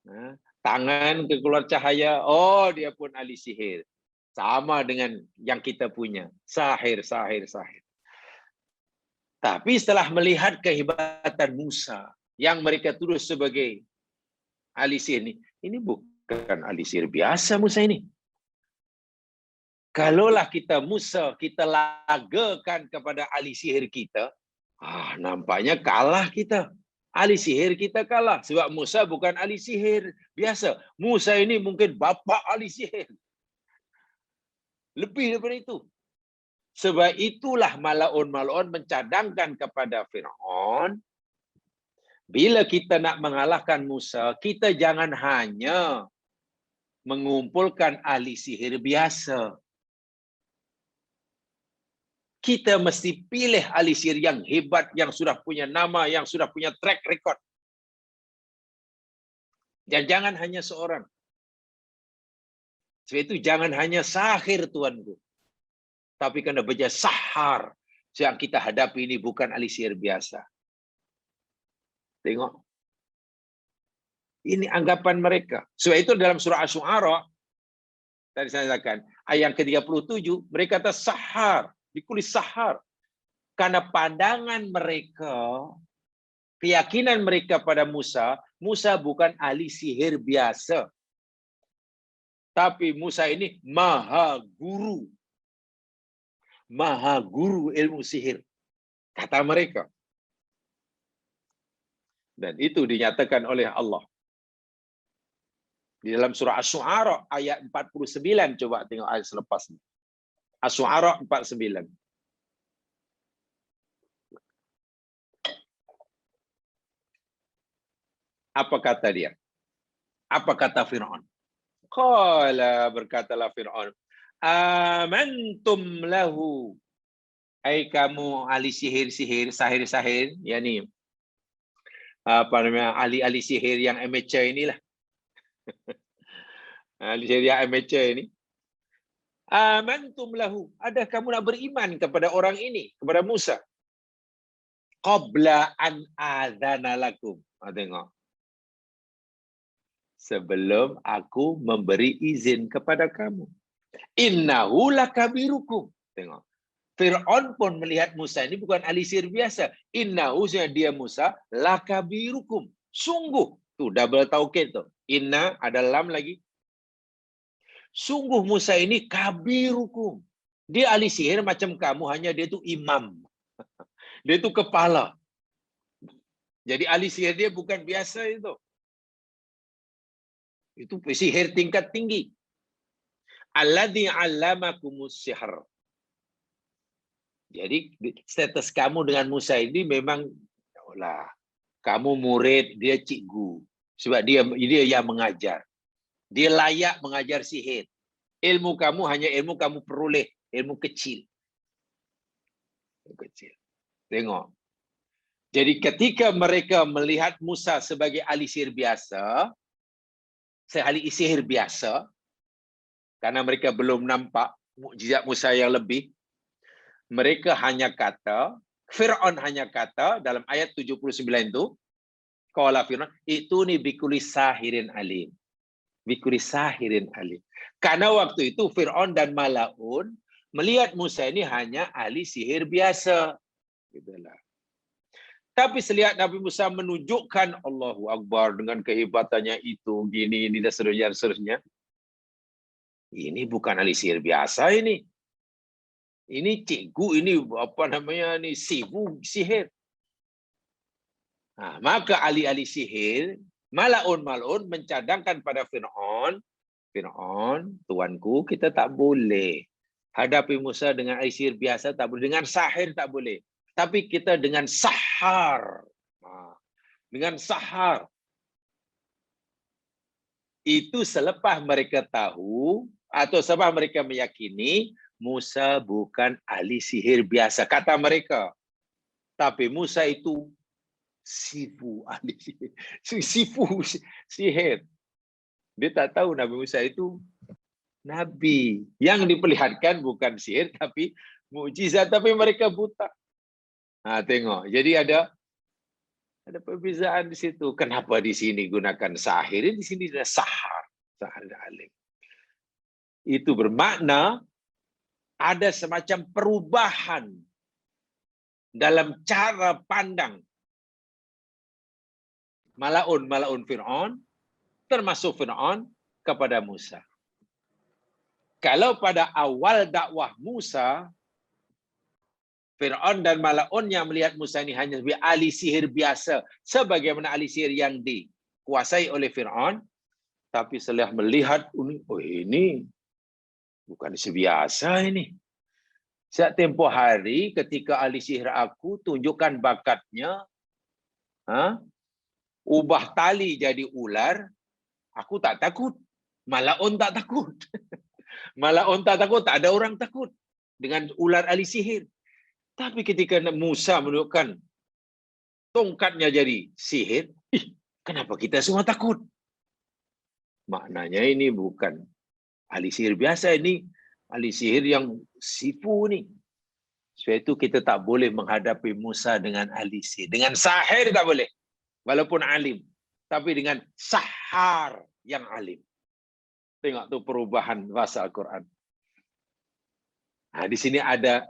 Nah, tangan keluar cahaya, oh dia pun ahli sihir. Sama dengan yang kita punya, sahir. Tapi setelah melihat kehebatan Musa yang mereka tuduh sebagai ahli sihir ini bukan ahli sihir biasa Musa ini. Kalaulah kita lagakan kepada ahli sihir kita, nampaknya kalah kita. Ahli sihir kita kalah. Sebab Musa bukan ahli sihir biasa. Musa ini mungkin bapa ahli sihir. Lebih daripada itu. Sebab itulah malaun mencadangkan kepada Fir'aun, bila kita nak mengalahkan Musa, kita jangan hanya mengumpulkan ahli sihir biasa. Kita mesti pilih ahli sihir yang hebat, yang sudah punya nama, yang sudah punya track record. Dan jangan hanya seorang. Sebab itu jangan hanya sahir tuanku. Tapi kena baca sahar. Yang kita hadapi ini bukan ahli sihir biasa. Tengok. Ini anggapan mereka. Sebab itu dalam surah Asy-Syu'ara, tadi saya katakan, ayat ke-37, mereka kata sahar. Dikulis sahar. Karena pandangan mereka, keyakinan mereka pada Musa bukan ahli sihir biasa. Tapi Musa ini maha guru ilmu sihir. Kata mereka. Dan itu dinyatakan oleh Allah. Di dalam surah Asy-Syu'ara ayat 49. Coba tengok ayat selepas ini. Asy-Syu'ara 49. Apa kata dia? Apa kata Fir'aun? Qala, berkatalah Fir'aun, amantum lahu. Hai kamu ahli sihir-sihir, sahir-sahir, yakni ahli-ahli sihir yang amateur inilah. Ahli sihir yang amateur ini. Amantum lahu. Adakah kamu nak beriman kepada orang ini, kepada Musa? Qabla an adzana lakum. Tengok. Sebelum aku memberi izin kepada kamu. Innahu lakabirukum. Tengok. Fir'aun pun melihat Musa ini bukan ahli sihir biasa. Innahu, dia Musa, lakabirukum. Sungguh. Tu double taukid tu. Inna ada lam lagi. Sungguh Musa ini kabirukum. Dia ahli sihir macam kamu, hanya dia tu imam. Dia tu kepala. Jadi ahli sihir dia bukan biasa itu. Itu sihir tingkat tinggi. Alladzi 'allamakumus sihr. Jadi status kamu dengan Musa ini memang kamu murid, dia cikgu. Sebab dia yang mengajar. Dia layak mengajar sihir. Ilmu kamu hanya ilmu kamu peroleh, ilmu kecil. Kecil. Tengok. Jadi ketika mereka melihat Musa sebagai ahli sihir biasa, ahli sihir biasa, karena mereka belum nampak mukjizat Musa yang lebih, mereka hanya kata, Fir'aun hanya kata dalam ayat 79 itu, qala Fir'aun, itu ni bikuli sahirin alim. Bikuli sahirin alim. Karena waktu itu Fir'aun dan Malaun melihat Musa ini hanya ahli sihir biasa. Gitulah. Tapi selihat Nabi Musa menunjukkan Allahu Akbar dengan kehebatannya itu, gini, ini dan seterusnya. Ini bukan ahli sihir biasa ini. Ini cikgu, ini apa namanya, ini sihir. Maka ahli-ahli sihir, Malaun mencadangkan pada Fir'aun, tuanku, kita tak boleh hadapi Musa dengan ahli sihir biasa, tak boleh. Dengan sahir tak boleh. Tapi kita dengan sahar. Dengan sahar. Itu selepas mereka tahu, atau selepas mereka meyakini, Musa bukan ahli sihir biasa. Kata mereka. Tapi Musa itu sifu ahli sihir. Sifu sihir. Dia tak tahu Nabi Musa itu Nabi. Yang diperlihatkan bukan sihir, tapi mukjizat. Tapi mereka buta. Tengok. Jadi ada perbezaan di situ. Kenapa di sini gunakan sahir? Di sini ada sahar. Sahar alim. Itu bermakna ada semacam perubahan dalam cara pandang Malaun Fir'aun, termasuk Fir'aun kepada Musa. Kalau pada awal dakwah Musa, Fir'aun dan Malaun yang melihat Musa ini hanya sebagai ahli sihir biasa, sebagaimana ahli sihir yang dikuasai oleh Fir'aun, tapi setelah melihat, ini bukan sebiasa ini. Setiap tempoh hari ketika ahli sihir aku tunjukkan bakatnya, ubah tali jadi ular, aku tak takut. Malaun tak takut. Malaun tak takut, tak ada orang takut dengan ular ahli sihir. Tapi ketika Musa menunjukkan tongkatnya jadi sihir, kenapa kita semua takut? Maknanya ini bukan ahli sihir biasa, ini ahli sihir yang sifu ni. Sebab itu kita tak boleh menghadapi Musa dengan ahli sihir. Dengan sahir tak boleh. Walaupun alim. Tapi dengan sahar yang alim. Tengok tu perubahan bahasa Al-Quran. Di sini ada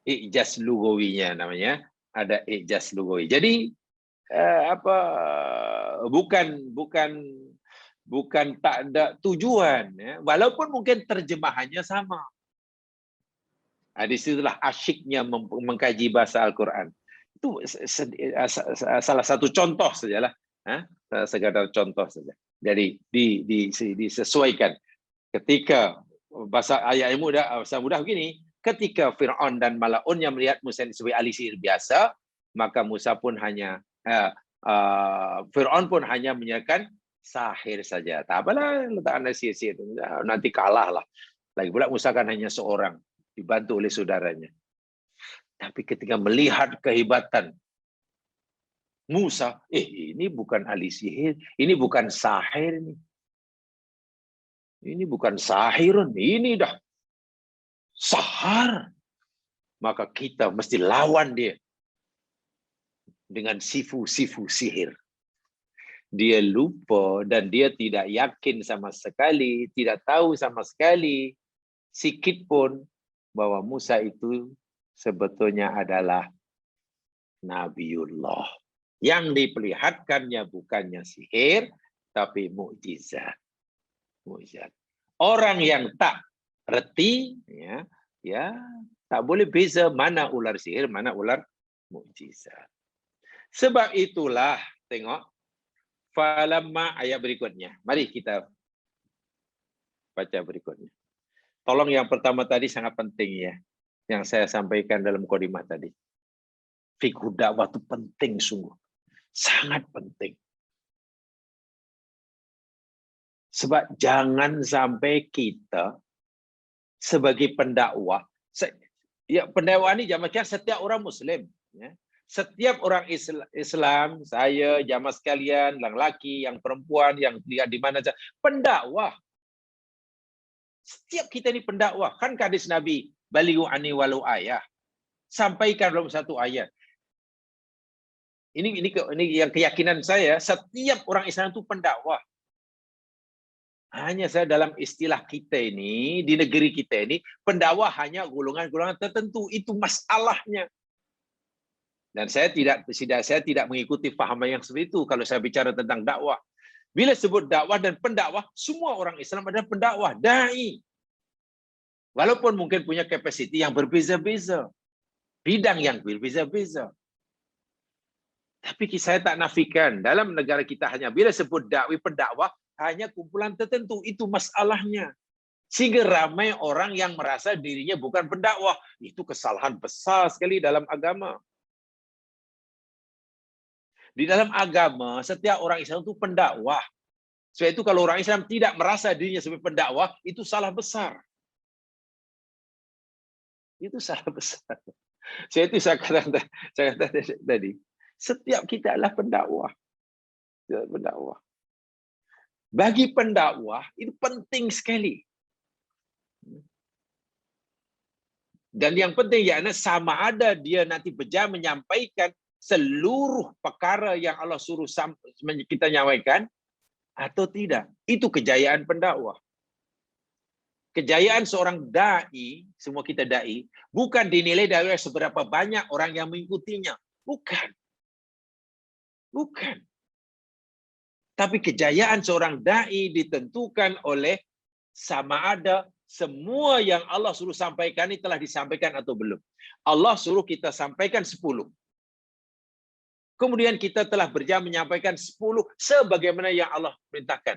ijaz lugawinya namanya. Ada ijaz lugawi. Jadi bukan tak ada tujuan, ya. Walaupun mungkin terjemahannya sama. Di situlah asyiknya mengkaji bahasa Al-Quran. Itu salah satu contoh sajalah, sekadar contoh saja. Jadi disesuaikan. Ketika bahasa ayat mudah begini, ketika Fir'aun dan Malaun yang melihat Musa sebagai ahli sihir biasa, maka Musa pun hanya Fir'aun pun hanya menyerahkan sahir saja. Tak apalah, letak anda sihir-sihir, nanti kalah lah. Lagi pula Musa kan hanya seorang, dibantu oleh saudaranya. Tapi ketika melihat kehebatan Musa, ini bukan ahli sihir, ini bukan sahir nih. Ini bukan sahirun, ini dah sahar. Maka kita mesti lawan dia dengan sifu-sifu sihir. Dia lupa dan dia tidak yakin sama sekali, tidak tahu sama sekali, sikit pun, bahwa Musa itu sebetulnya adalah Nabiullah. Yang diperlihatkannya bukannya sihir, tapi mukjizat. Mukjizat. Orang yang tak reti, ya tak boleh beza mana ular sihir, mana ular mukjizat. Sebab itulah, tengok, falamma ayat berikutnya. Mari kita baca berikutnya. Tolong yang pertama tadi sangat penting ya, yang saya sampaikan dalam mukadimah tadi. Fikih dakwah itu penting sungguh. Sangat penting. Sebab jangan sampai kita sebagai pendakwah, ya pendakwah ini jamaah setiap orang Muslim, ya. Setiap orang Islam, saya, jamaah sekalian, yang laki, yang perempuan, yang lihat di mana saja, pendakwah. Setiap kita ini pendakwah. Kan hadis Nabi, balighu anni walau ayah. Sampaikan dalam satu ayat. Ini yang keyakinan saya, setiap orang Islam itu pendakwah. Hanya saya dalam istilah kita ini, di negeri kita ini, pendakwah hanya golongan-golongan tertentu, itu masalahnya. Dan saya tidak mengikuti fahaman yang seperti itu kalau saya bicara tentang dakwah. Bila sebut dakwah dan pendakwah, semua orang Islam adalah pendakwah, dai. Walaupun mungkin punya kapasiti yang berbeza-beza, bidang yang berbeza-beza. Tapi saya tak nafikan, dalam negara kita hanya bila sebut dakwah, pendakwah, hanya kumpulan tertentu, itu masalahnya. Sehingga ramai orang yang merasa dirinya bukan pendakwah. Itu kesalahan besar sekali dalam agama. Di dalam agama, setiap orang Islam itu pendakwah. Sebab itu kalau orang Islam tidak merasa dirinya sebagai pendakwah, itu salah besar. Itu salah besar. Saya kata tadi, setiap kita adalah pendakwah. Pendakwah. Bagi pendakwah, itu penting sekali. Dan yang penting yakni sama ada dia nanti berjaya menyampaikan seluruh perkara yang Allah suruh kita nyampaikan atau tidak. Itu kejayaan pendakwah. Kejayaan seorang dai, semua kita dai, bukan dinilai dari seberapa banyak orang yang mengikutinya. Bukan. Bukan. Tapi kejayaan seorang dai ditentukan oleh sama ada semua yang Allah suruh sampaikan ini telah disampaikan atau belum. Allah suruh kita sampaikan 10. Kemudian kita telah berjaya menyampaikan 10 sebagaimana yang Allah perintahkan.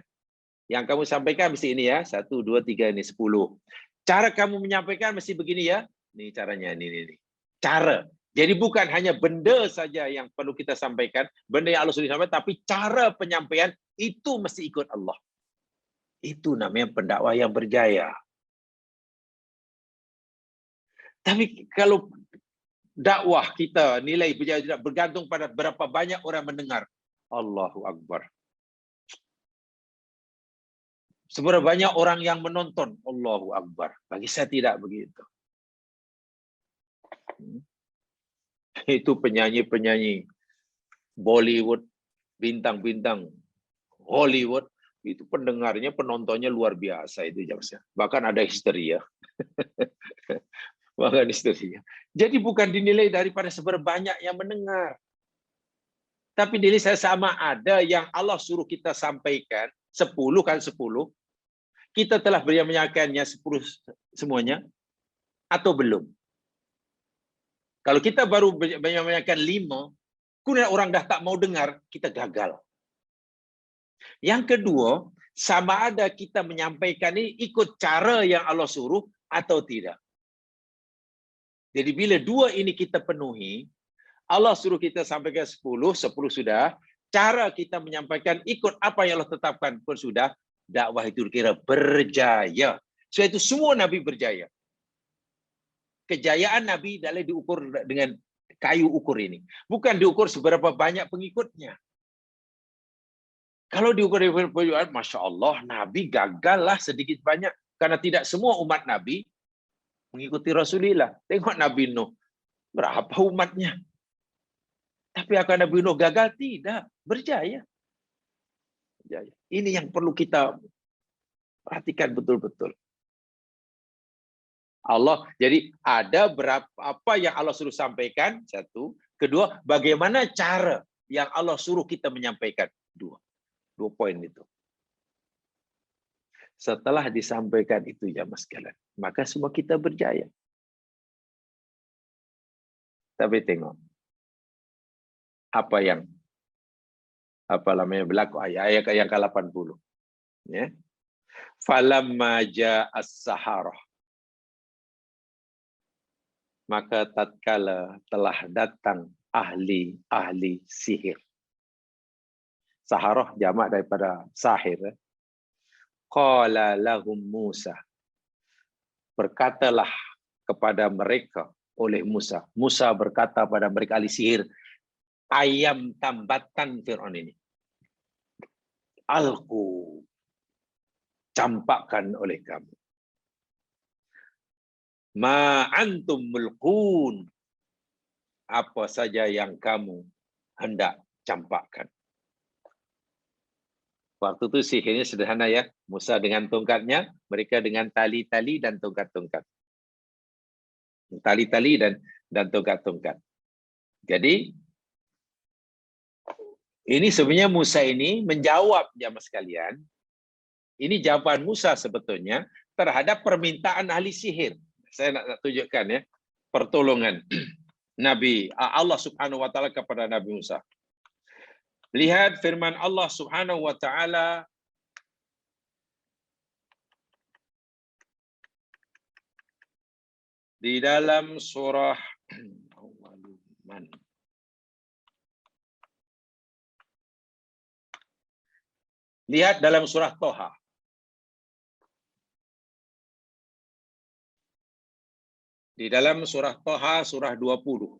Yang kamu sampaikan mesti ini ya, 1, 2, 3, ini 10. Cara kamu menyampaikan mesti begini ya. Ini caranya, ini. Cara. Jadi bukan hanya benda saja yang perlu kita sampaikan, benda yang Allah suruh sampaikan, tapi cara penyampaian itu mesti ikut Allah. Itu namanya pendakwah yang berjaya. Tapi kalau dakwah kita nilai berjaya tidak bergantung pada berapa banyak orang mendengar. Allahu Akbar. Seberapa banyak orang yang menonton. Allahu Akbar. Bagi saya tidak begitu. Itu penyanyi-penyanyi Bollywood, bintang-bintang Hollywood, itu pendengarnya, penontonnya luar biasa itu jamaah. Bahkan ada histeria. Bahkan histeria. Jadi bukan dinilai daripada seberapa banyak yang mendengar. Tapi dinilai saya sama ada yang Allah suruh kita sampaikan 10 kan 10. Kita telah menyampaikannya 10 semuanya atau belum? Kalau kita baru menyampaikan 5, kemudian orang dah tak mau dengar, kita gagal. Yang kedua, sama ada kita menyampaikan ini ikut cara yang Allah suruh atau tidak. Jadi bila 2 ini kita penuhi, Allah suruh kita sampaikan 10 sudah, cara kita menyampaikan ikut apa yang Allah tetapkan pun sudah, dakwah itu kira berjaya. So itu semua Nabi berjaya. Kejayaan Nabi adalah diukur dengan kayu ukur ini. Bukan diukur seberapa banyak pengikutnya. Kalau diukur, Masya Allah, Nabi gagallah sedikit banyak. Karena tidak semua umat Nabi mengikuti Rasulullah. Tengok Nabi Nuh. Berapa umatnya? Tapi akan Nabi Nuh gagal? Tidak. Berjaya. Ini yang perlu kita perhatikan betul-betul. Allah, jadi ada berapa apa yang Allah suruh sampaikan, satu. Kedua, bagaimana cara yang Allah suruh kita menyampaikan. Dua poin itu. Setelah disampaikan itu ya mas sekalian, maka semua kita berjaya. Tapi tengok apa yang berlaku ayat yang ke-80. Ya. Falamma ja'as saharah. Maka tatkala telah datang ahli sihir. Saharah jamak daripada sahir. Qala lahum Musa. Berkatalah kepada mereka oleh Musa. Musa berkata pada mereka ahli sihir, ayam tambatan Fir'aun ini. Alqu. Campakkan oleh kamu. Ma antum mulqun. Apa saja yang kamu hendak campakkan. Waktu itu sihirnya sederhana ya. Musa dengan tongkatnya, mereka dengan tali-tali dan tongkat-tongkat. Tali-tali dan tongkat-tongkat. Jadi ini sebenarnya Musa ini menjawab jamaah sekalian. Ini jawaban Musa sebetulnya terhadap permintaan ahli sihir. Saya nak tunjukkan ya pertolongan Nabi Allah Subhanahu wa taala kepada Nabi Musa. Lihat firman Allah Subhanahu wa taala di dalam surah lihat dalam surah Toha. Di dalam surah Toha surah 20.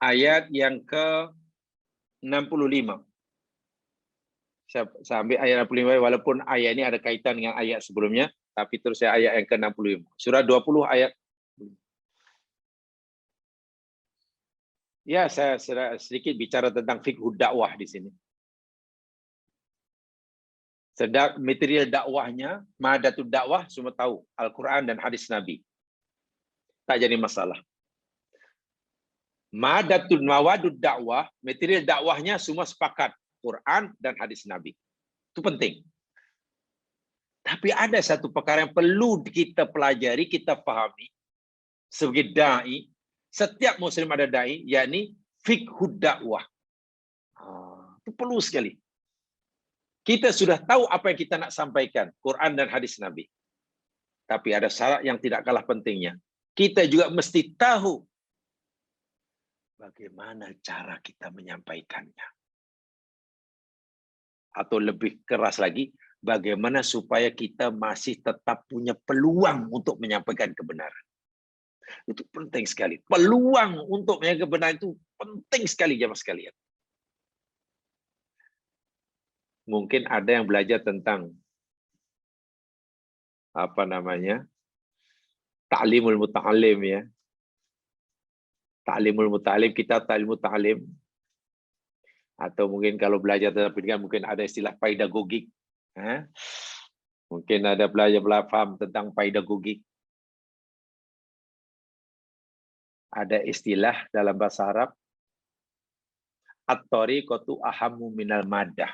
Ayat yang ke-65. Saya ambil ayat 65 walaupun ayat ini ada kaitan dengan ayat sebelumnya, tapi terus saya ayat yang ke-65. Surah 20 ayat. Ya, saya sedikit bicara tentang fiqh dakwah di sini. Sedang material dakwahnya, madatud dakwah semua tahu, Al-Quran dan hadis Nabi. Tak jadi masalah. Madatul mawadud dakwah, material dakwahnya semua sepakat, Quran dan hadis Nabi. Itu penting. Tapi ada satu perkara yang perlu kita pelajari, kita pahami sebagai dai. Setiap muslim ada dai, yakni fiqhud dakwah. Itu perlu sekali. Kita sudah tahu apa yang kita nak sampaikan, Quran dan hadis Nabi. Tapi ada syarat yang tidak kalah pentingnya. Kita juga mesti tahu bagaimana cara kita menyampaikannya. Atau lebih keras lagi, bagaimana supaya kita masih tetap punya peluang untuk menyampaikan kebenaran. Itu penting sekali. Peluang untuk menyampaikan kebenaran itu penting sekali jamaah sekalian. Mungkin ada yang belajar tentang ta'limul muta'alim ya. Ta'limul muta'alim, kita ta'limul muta'alim. Atau mungkin kalau belajar tentang pendidikan mungkin ada istilah pedagogik. Mungkin ada belajar paham tentang pedagogik. Ada istilah dalam bahasa Arab at-tariqatu ahammu minal madah.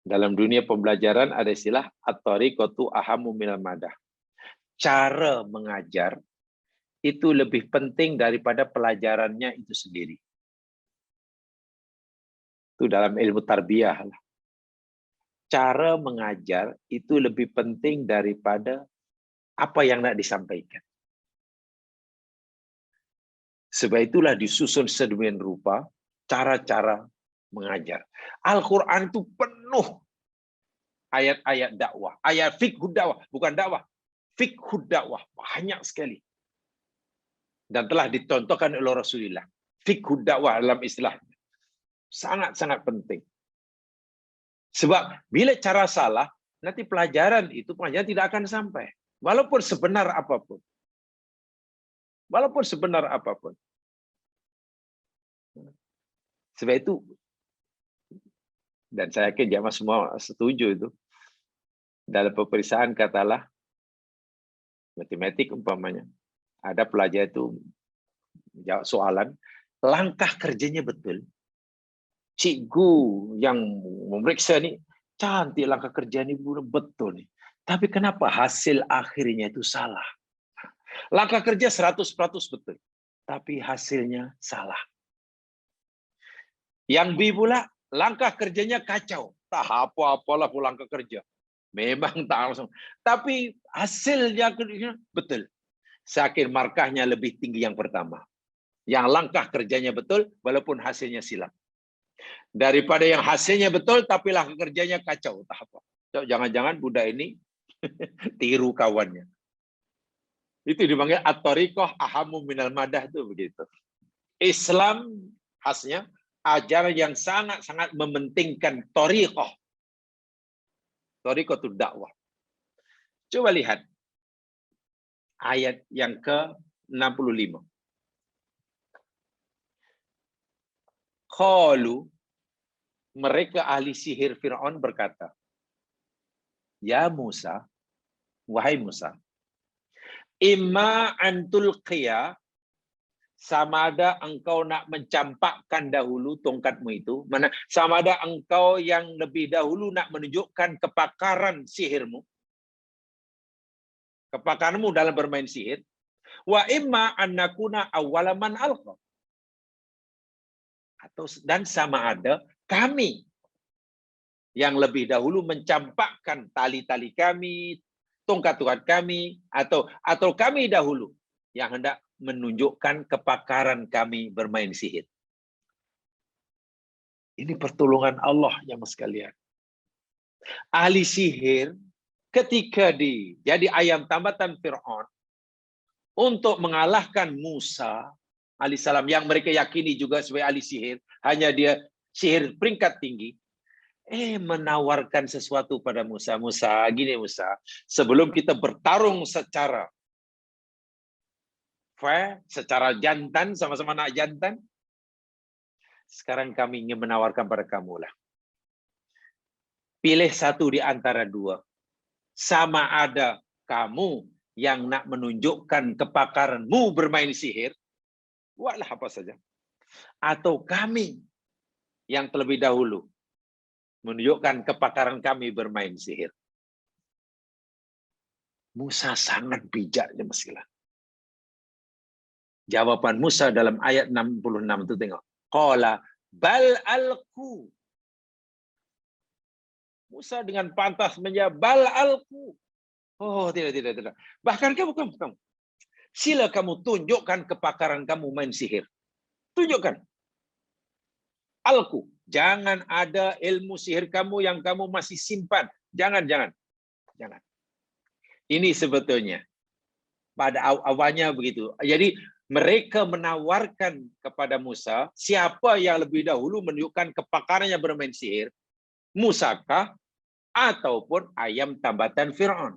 Dalam dunia pembelajaran ada istilah at-tariqatu ahammu minal madah. Cara mengajar itu lebih penting daripada pelajarannya itu sendiri. Itu dalam ilmu tarbiyah. Cara mengajar itu lebih penting daripada apa yang nak disampaikan. Sebab itulah disusun sedemikian rupa cara-cara mengajar. Al-Quran itu penuh ayat-ayat dakwah, ayat fiqh dakwah, bukan dakwah, fiqh dakwah banyak sekali. Dan telah dicontohkan oleh Rasulullah. Fiqh dakwah dalam istilah sangat-sangat penting. Sebab bila cara salah, nanti pelajaran tidak akan sampai. Walaupun sebenar apapun. Walaupun sebenar apapun. Sebab itu, dan saya yakin jamaah semua setuju itu, dalam peperiksaan katalah, matematik umpamanya, ada pelajar itu jawab soalan, langkah kerjanya betul. Cikgu yang memeriksa nih, cantik langkah kerja ini betul nih. Tapi kenapa hasil akhirnya itu salah? Langkah kerja 100% betul, tapi hasilnya salah. Yang B pula, langkah kerjanya kacau. Tak apa-apalah langkah kerja. Memang tak langsung. Tapi hasilnya betul. Sakit markahnya lebih tinggi yang pertama. Yang langkah kerjanya betul, walaupun hasilnya silap. Daripada yang hasilnya betul, tapi langkah kerjanya kacau. Tak apa. Jangan-jangan budak ini tiru kawannya. Itu dipanggil at-tariqah ahamu minal madah itu begitu. Islam khasnya ajaran yang sangat-sangat mementingkan tariqah. Tariqah itu dakwah. Coba lihat ayat yang ke-65. Qalu, mereka ahli sihir Fir'aun berkata, Ya Musa, wahai Musa, imma antul qiyah, sama ada engkau nak mencampakkan dahulu tongkatmu itu, mana sama ada engkau yang lebih dahulu nak menunjukkan kepakaran sihirmu, kepakaranmu dalam bermain sihir, wa imma annakuna awwalaman alqa, atau dan sama ada kami yang lebih dahulu mencampakkan tali-tali kami, tongkat-tongkat kami, atau kami dahulu yang hendak menunjukkan kepakaran kami bermain sihir. Ini pertolongan Allah ya mas sekalian. Ahli sihir ketika jadi ayam tambatan Fir'aun untuk mengalahkan Musa alaihissalam yang mereka yakini juga sebagai ahli sihir, hanya dia sihir peringkat tinggi, menawarkan sesuatu pada Musa. Musa, gini Musa, sebelum kita bertarung secara fair, secara jantan, sama-sama nak jantan, sekarang kami ingin menawarkan pada kamu lah. Pilih satu di antara dua. Sama ada kamu yang nak menunjukkan kepakaranmu bermain sihir, buatlah apa saja. Atau kami yang terlebih dahulu menunjukkan kepakaran kami bermain sihir. Musa sangat bijaknya meskilah. Jawaban Musa dalam ayat 66 itu tengok. Qala bal alqu. Musa dengan pantas menjawab bal alqu. Oh, tidak. Bahkan kamu. Sila kamu tunjukkan kepakaran kamu main sihir. Tunjukkan. Alqu. Jangan ada ilmu sihir kamu yang kamu masih simpan. Jangan. Ini sebetulnya pada awalnya begitu. Jadi mereka menawarkan kepada Musa, siapa yang lebih dahulu menunjukkan kepakarannya bermain sihir, Musa kah ataupun ayam tambatan Fir'aun.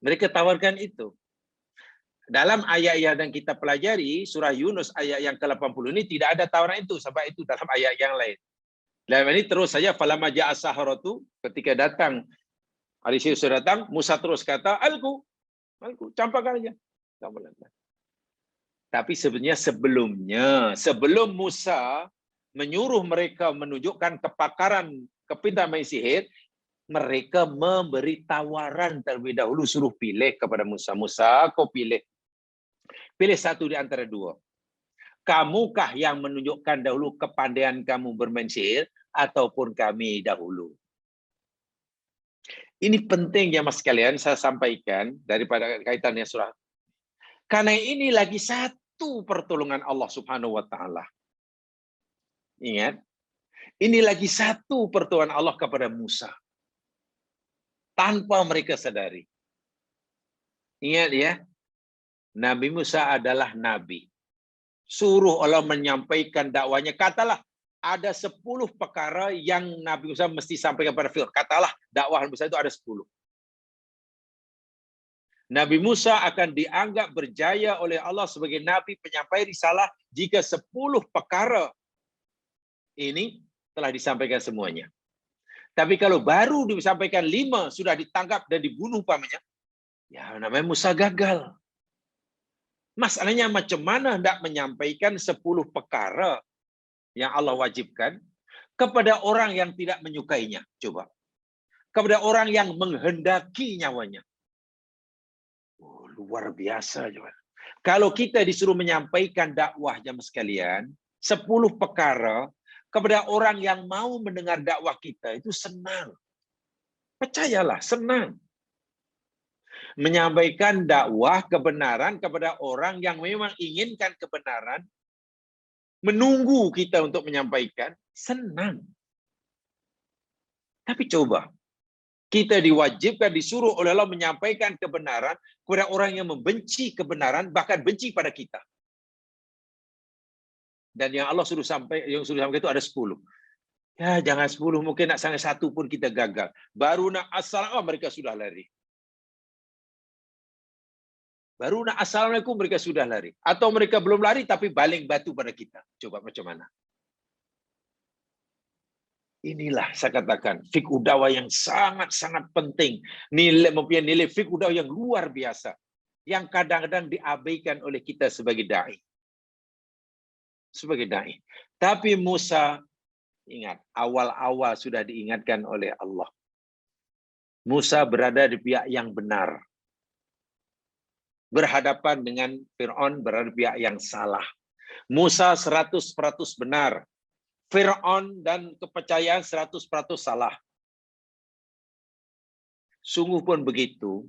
Mereka tawarkan itu. Dalam ayat-ayat yang kita pelajari, surah Yunus ayat yang ke-80 ini tidak ada tawaran itu, sebab itu dalam ayat yang lain. Dalam ini terus saja, falamma ja'a saharatu, ketika datang, hari sihir sudah datang, Musa terus kata, alku, campakkan aja. Tapi sebenarnya sebelum Musa menyuruh mereka menunjukkan kepakaran kepintaran main sihir, mereka memberi tawaran terlebih dahulu, suruh pilih kepada Musa. Musa, kau pilih satu di antara dua. Kamukah yang menunjukkan dahulu kepandaian kamu bermain sihir, ataupun kami dahulu? Ini penting ya mas sekalian, saya sampaikan daripada kaitannya surah. Karena ini lagi satu pertolongan Allah Subhanahu wa taala. Ingat, ini lagi satu pertolongan Allah kepada Musa. tanpa mereka sadari. Ingat ya, Nabi Musa adalah nabi. Suruh Allah menyampaikan dakwanya. Katalah, ada 10 perkara yang Nabi Musa mesti sampaikan pada Firaun. Katalah, dakwah Nabi Musa itu ada 10. Nabi Musa akan dianggap berjaya oleh Allah sebagai nabi penyampai risalah jika 10 perkara ini telah disampaikan semuanya. Tapi kalau baru disampaikan 5 sudah ditangkap dan dibunuh umpamanya, ya namanya Musa gagal. Masalahnya macam mana hendak menyampaikan 10 perkara yang Allah wajibkan kepada orang yang tidak menyukainya. Coba. Kepada orang yang menghendaki nyawanya. Oh, luar biasa. Coba. Kalau kita disuruh menyampaikan dakwah jamaah sekalian, 10 perkara kepada orang yang mau mendengar dakwah kita, itu senang. Percayalah, senang. Menyampaikan dakwah kebenaran kepada orang yang memang inginkan kebenaran, menunggu kita untuk menyampaikan, senang. Tapi coba, kita diwajibkan, disuruh oleh Allah menyampaikan kebenaran kepada orang yang membenci kebenaran, bahkan benci pada kita. Dan yang Allah suruh sampaikan itu ada 10. Ya, jangan 10, mungkin nak sampai 1 pun kita gagal. Baru nak assalamualaikum mereka sudah lari. Baru nak assalamualaikum mereka sudah lari. Atau mereka belum lari tapi baling batu pada kita. Coba macam mana? Inilah saya katakan fiqh dakwah yang sangat-sangat penting. Mempunyai nilai fiqh dakwah yang luar biasa. Yang kadang-kadang diabaikan oleh kita sebagai dai. Sebagai dai. Tapi Musa, ingat, awal-awal sudah diingatkan oleh Allah. Musa berada di pihak yang benar. Berhadapan dengan Fir'aun berada di pihak yang salah. Musa 100% benar. Fir'aun dan kepercayaan 100% salah. Sungguh pun begitu.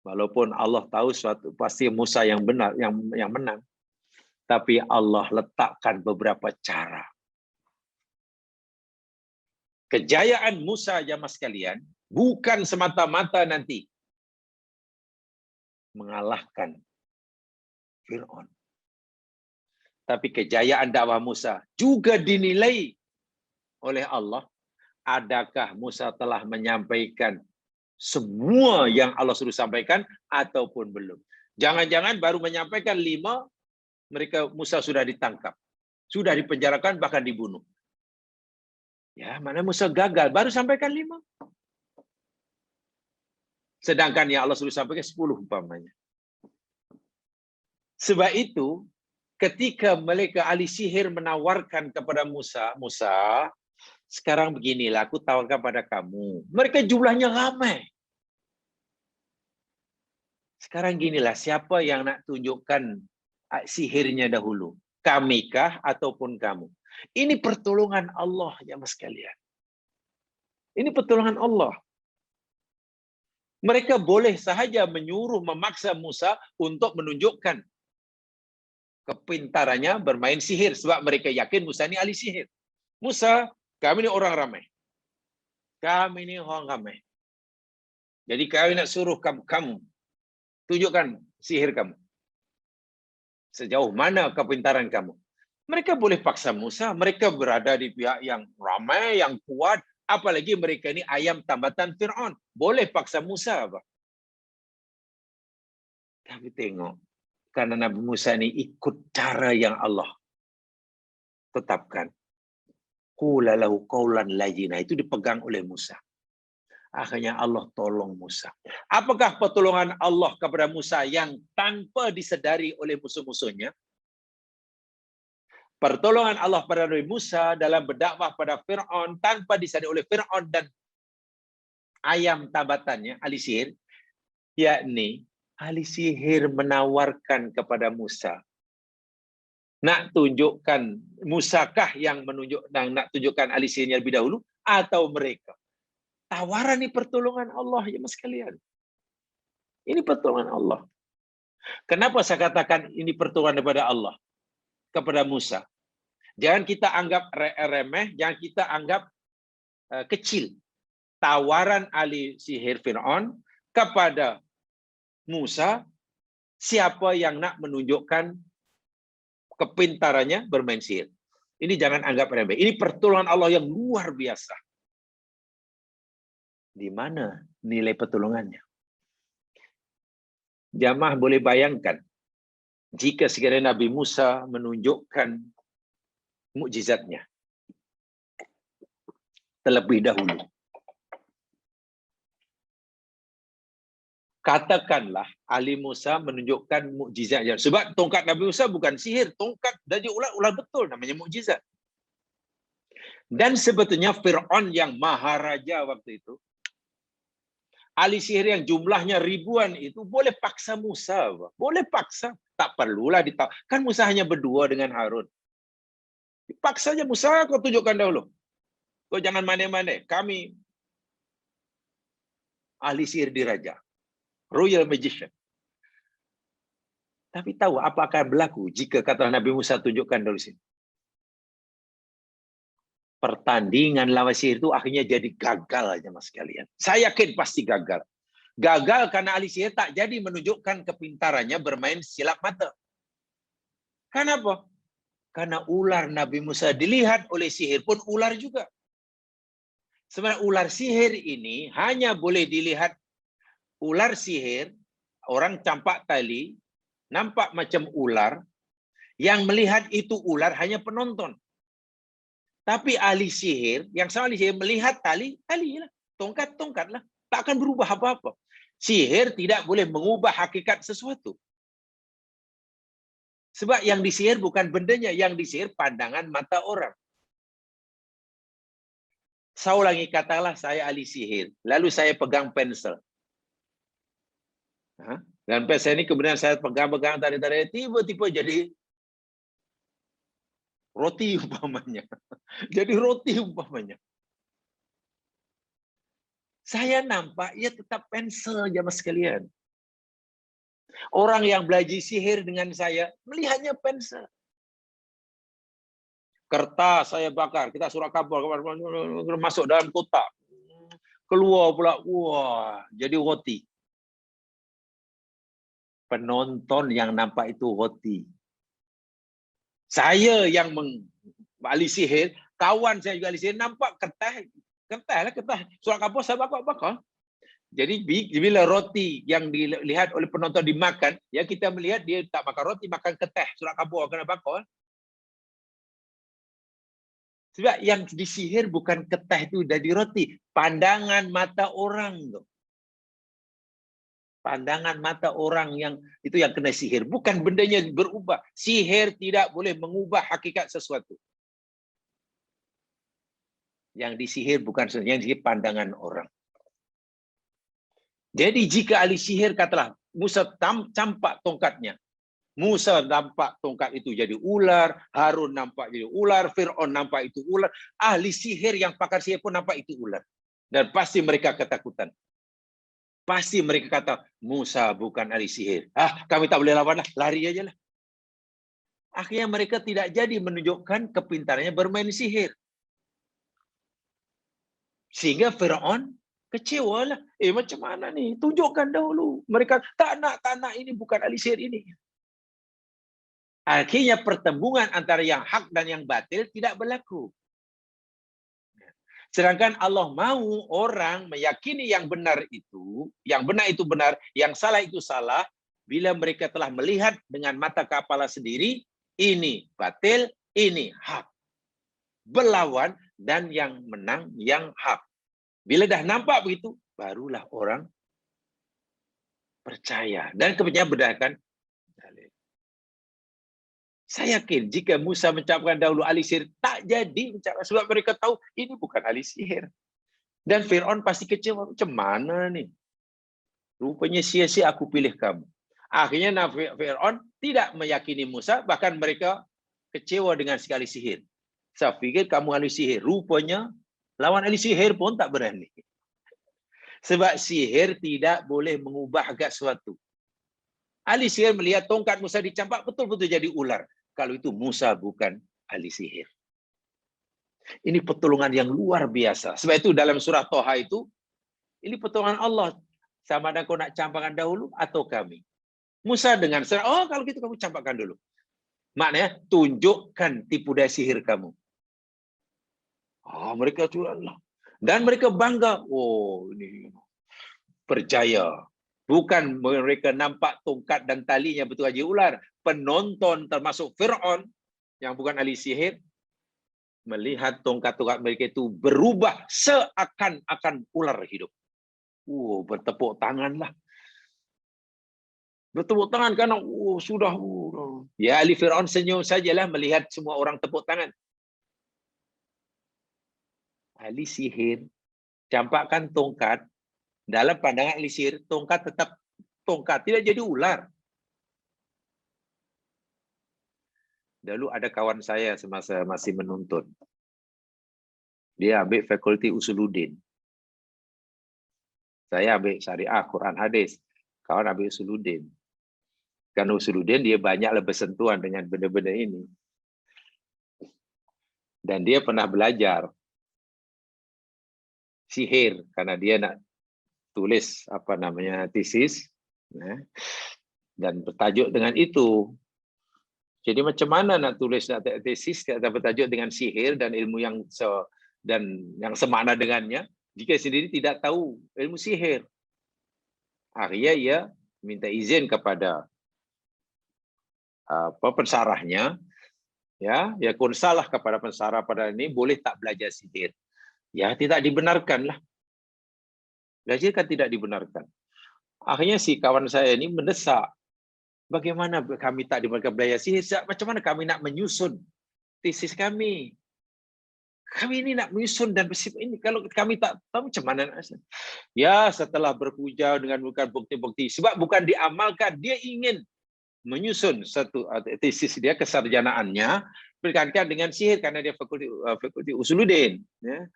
Walaupun Allah tahu suatu pasti Musa yang benar, yang menang. Tapi Allah letakkan beberapa cara. Kejayaan Musa jamaah sekalian bukan semata-mata nanti mengalahkan Fir'aun. Tapi kejayaan dakwah Musa juga dinilai oleh Allah. Adakah Musa telah menyampaikan semua yang Allah suruh sampaikan ataupun belum? Jangan-jangan baru menyampaikan 5, Musa sudah ditangkap. Sudah dipenjarakan, bahkan dibunuh. Ya, mana Musa gagal, baru sampaikan 5. Sedangkan yang Allah suruh sampaikan 10 umpamanya. Sebab itu, ketika mereka ahli sihir menawarkan kepada Musa, Musa, sekarang beginilah aku tawarkan pada kamu. Mereka jumlahnya ramai. Sekarang ginilah, siapa yang nak tunjukkan sihirnya dahulu? Kamikah ataupun kamu? Ini pertolongan Allah ya mas sekalian. Ini pertolongan Allah. Mereka boleh sahaja menyuruh, memaksa Musa untuk menunjukkan kepintarannya bermain sihir. Sebab mereka yakin Musa ini ahli sihir. Musa, kami ini orang ramai. Kami ini orang ramai. Jadi kami nak suruh kamu tunjukkan sihir kamu. Sejauh mana kepintaran kamu? Mereka boleh paksa Musa. Mereka berada di pihak yang ramai, yang kuat. Apalagi mereka ini ayam tambatan Fir'aun. Boleh paksa Musa apa? Tapi tengok. Karena Nabi Musa ini ikut cara yang Allah tetapkan. Qula lahu qawlan layyina. Itu dipegang oleh Musa. Akhirnya Allah tolong Musa. Apakah pertolongan Allah kepada Musa yang tanpa disedari oleh musuh-musuhnya? Pertolongan Allah pada Nabi Musa dalam berdakwah pada Fir'aun tanpa disadari oleh Fir'aun dan ayam tabatannya, ahli sihir, yakni ahli sihir menawarkan kepada Musa. Nak tunjukkan Musakah yang nak tunjukkan ahli sihirnya lebih dahulu atau mereka? Tawaran ini pertolongan Allah ya mas sekalian. Ini pertolongan Allah. Kenapa saya katakan ini pertolongan daripada Allah kepada Musa? Jangan kita anggap remeh, jangan kita anggap kecil. Tawaran ahli sihir Fir'aun kepada Musa, siapa yang nak menunjukkan kepintarannya bermain sihir. Ini jangan anggap remeh. Ini pertolongan Allah yang luar biasa. Di mana nilai pertolongannya? Jamaah boleh bayangkan, jika sekiranya Nabi Musa menunjukkan mukjizatnya terlebih dahulu. Katakanlah ahli Musa menunjukkan mukjizatnya. Sebab tongkat Nabi Musa bukan sihir, tongkat dari ular betul, namanya mukjizat. Dan sebetulnya Fir'aun yang maharaja waktu itu, ahli sihir yang jumlahnya ribuan itu boleh paksa Musa, boleh paksa, tak perlulah ditahu. Kan Musa hanya berdua dengan Harun. Paksa aja Musa, kau tunjukkan dahulu. Kau jangan mana-mana. Kami ahli sihir diraja, royal magician. Tapi tahu apa akan berlaku jika kata Nabi Musa tunjukkan dahulu sini? Pertandingan lawan sihir itu akhirnya jadi gagal aja mas sekalian. Saya yakin pasti gagal. Gagal karena ahli sihir tak jadi menunjukkan kepintarannya bermain silap mata. Kenapa? Karena ular Nabi Musa dilihat oleh sihir pun ular juga. Sebenarnya ular sihir ini hanya boleh dilihat ular sihir, orang campak tali, nampak macam ular, yang melihat itu ular hanya penonton. Tapi ahli sihir, yang sama ahli sihir melihat tali lah. Tongkat lah. Tak akan berubah apa-apa. Sihir tidak boleh mengubah hakikat sesuatu. Sebab yang disihir bukan bendanya, yang disihir pandangan mata orang. Saya ulangi, katalah saya ahli sihir, lalu saya pegang pensel. Dan pensel ini kemudian saya pegang-pegang tarik-tarik, tiba-tiba jadi roti umpamanya. Jadi roti umpamanya. Saya nampak ya tetap pensel jamaah sekalian. Orang yang belajar sihir dengan saya melihatnya pensel. Kertas saya bakar, kita surat kabar masuk dalam kotak. Keluar pula, wah, jadi roti. Penonton yang nampak itu roti. Saya yang ahli sihir, kawan saya juga ahli sihir, nampak kertas lah, kertas. Surat kabar saya bakar. Jadi bila roti yang dilihat oleh penonton dimakan, ya kita melihat dia tak makan roti, makan kertas. Surat kabar kena bakar. Sebab yang disihir bukan kertas itu dari roti, pandangan mata orang tuh. Pandangan mata orang yang itu yang kena sihir, bukan bendanya berubah. Sihir tidak boleh mengubah hakikat sesuatu. Yang disihir bukan sesuatu, yang disihir pandangan orang. Jadi jika ahli sihir katalah Musa campak tongkatnya, Musa nampak tongkat itu jadi ular, Harun nampak jadi ular, Fir'aun nampak itu ular, ahli sihir yang pakar sihir pun nampak itu ular. Dan pasti mereka ketakutan. Pasti mereka kata, Musa bukan ahli sihir. Kami tak boleh lawan lah, lari aja lah. Akhirnya mereka tidak jadi menunjukkan kepintarannya bermain sihir. Sehingga Fir'aun kecewa lah. Macam mana nih? Tunjukkan dahulu. Mereka tak nak ini bukan ahli sihir ini. Akhirnya pertembungan antara yang hak dan yang batil tidak berlaku. Sedangkan Allah mau orang meyakini yang benar itu benar, yang salah itu salah, bila mereka telah melihat dengan mata kepala sendiri, ini batil, ini hak. Berlawan dan yang menang yang hak. Bila dah nampak begitu, barulah orang percaya. Dan kepercayaan berdasarkan dalil. Saya yakin jika Musa mencapkan dahulu ahli sihir, tak jadi mencapkan. Sebab mereka tahu ini bukan ahli sihir. Dan Fir'aun pasti kecewa. Macam mana nih? Rupanya sia-sia aku pilih kamu. Akhirnya Fir'aun tidak meyakini Musa. Bahkan mereka kecewa dengan si ahli sihir. Saya fikir kamu ahli sihir. Rupanya lawan ahli sihir pun tak berani. Sebab sihir tidak boleh mengubah agak sesuatu. Ahli sihir melihat tongkat Musa dicampak betul-betul jadi ular. Kalau itu Musa bukan ahli sihir. Ini pertolongan yang luar biasa. Sebab itu dalam surah Toha itu, ini pertolongan Allah. Sama ada kau nak campakkan dahulu atau kami. Musa dengan serah, oh kalau gitu kamu campakkan dulu. Maknanya tunjukkan tipu daya sihir kamu. Mereka curang. Dan mereka bangga. Oh, ini percaya. Bukan mereka nampak tongkat dan talinya betul aja ular. Penonton termasuk Fir'aun yang bukan ahli sihir melihat tongkat-tongkat mereka itu berubah seakan-akan ular hidup. Bertepuk tanganlah. Bertepuk tangan karena sudah. Ya, ahli Fir'aun senyum sajalah melihat semua orang tepuk tangan. Ahli sihir campakkan tongkat, dalam pandangan ahli sihir tongkat tetap tongkat, tidak jadi ular. Dulu ada kawan saya semasa masih menuntut. Dia ambil fakulti Usuluddin. Saya ambil syariah, Quran, hadis. Kawan ambil Usuluddin. Karena Usuluddin dia banyaklah bersentuhan dengan benda-benda ini. Dan dia pernah belajar sihir karena dia nak tulis tesis, dan bertajuk dengan itu. Jadi macam mana nak tulis tesis kata bertajuk dengan sihir dan ilmu yang semakna dengannya jika sendiri tidak tahu ilmu sihir. Akhirnya ia minta izin kepada pensarahnya, ya konsalah kepada pensarah pada ini, boleh tak belajar sihir? Ya, tidak dibenarkan lah. Belajar kan tidak dibenarkan. Akhirnya si kawan saya ini mendesak, bagaimana kami tak dibenarkan belajar sihir? Macam mana kami nak menyusun tesis kami? Kami ini nak menyusun dan bersifat ini. Kalau kami tak tahu macam mana? Ya, setelah berpuja dengan bukan bukti-bukti. Sebab bukan diamalkan. Dia ingin menyusun satu tesis dia, kesarjanaannya, berkaitan dengan sihir karena dia fakulti Usuluddin. Ya.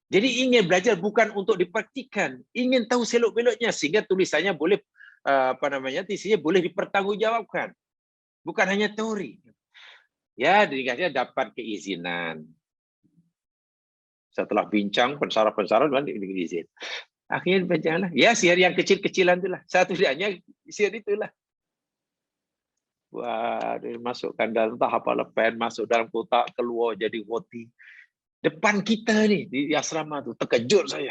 Jadi ingin belajar bukan untuk dipraktikan. Ingin tahu selok-beloknya sehingga tulisannya boleh, tesisnya boleh dipertanggungjawabkan. Bukan hanya teori. Ya, dikasih dapat keizinan. Setelah bincang pensarah-pensarah diizin. Akhirnya bincanglah. Ya, sihir yang kecil-kecilan itulah. Satu hanya sihir itulah. Wah, masukkan dalam tahap pen, masuk dalam kotak, keluar jadi roti. Depan kita ni di asrama tu, terkejut saya.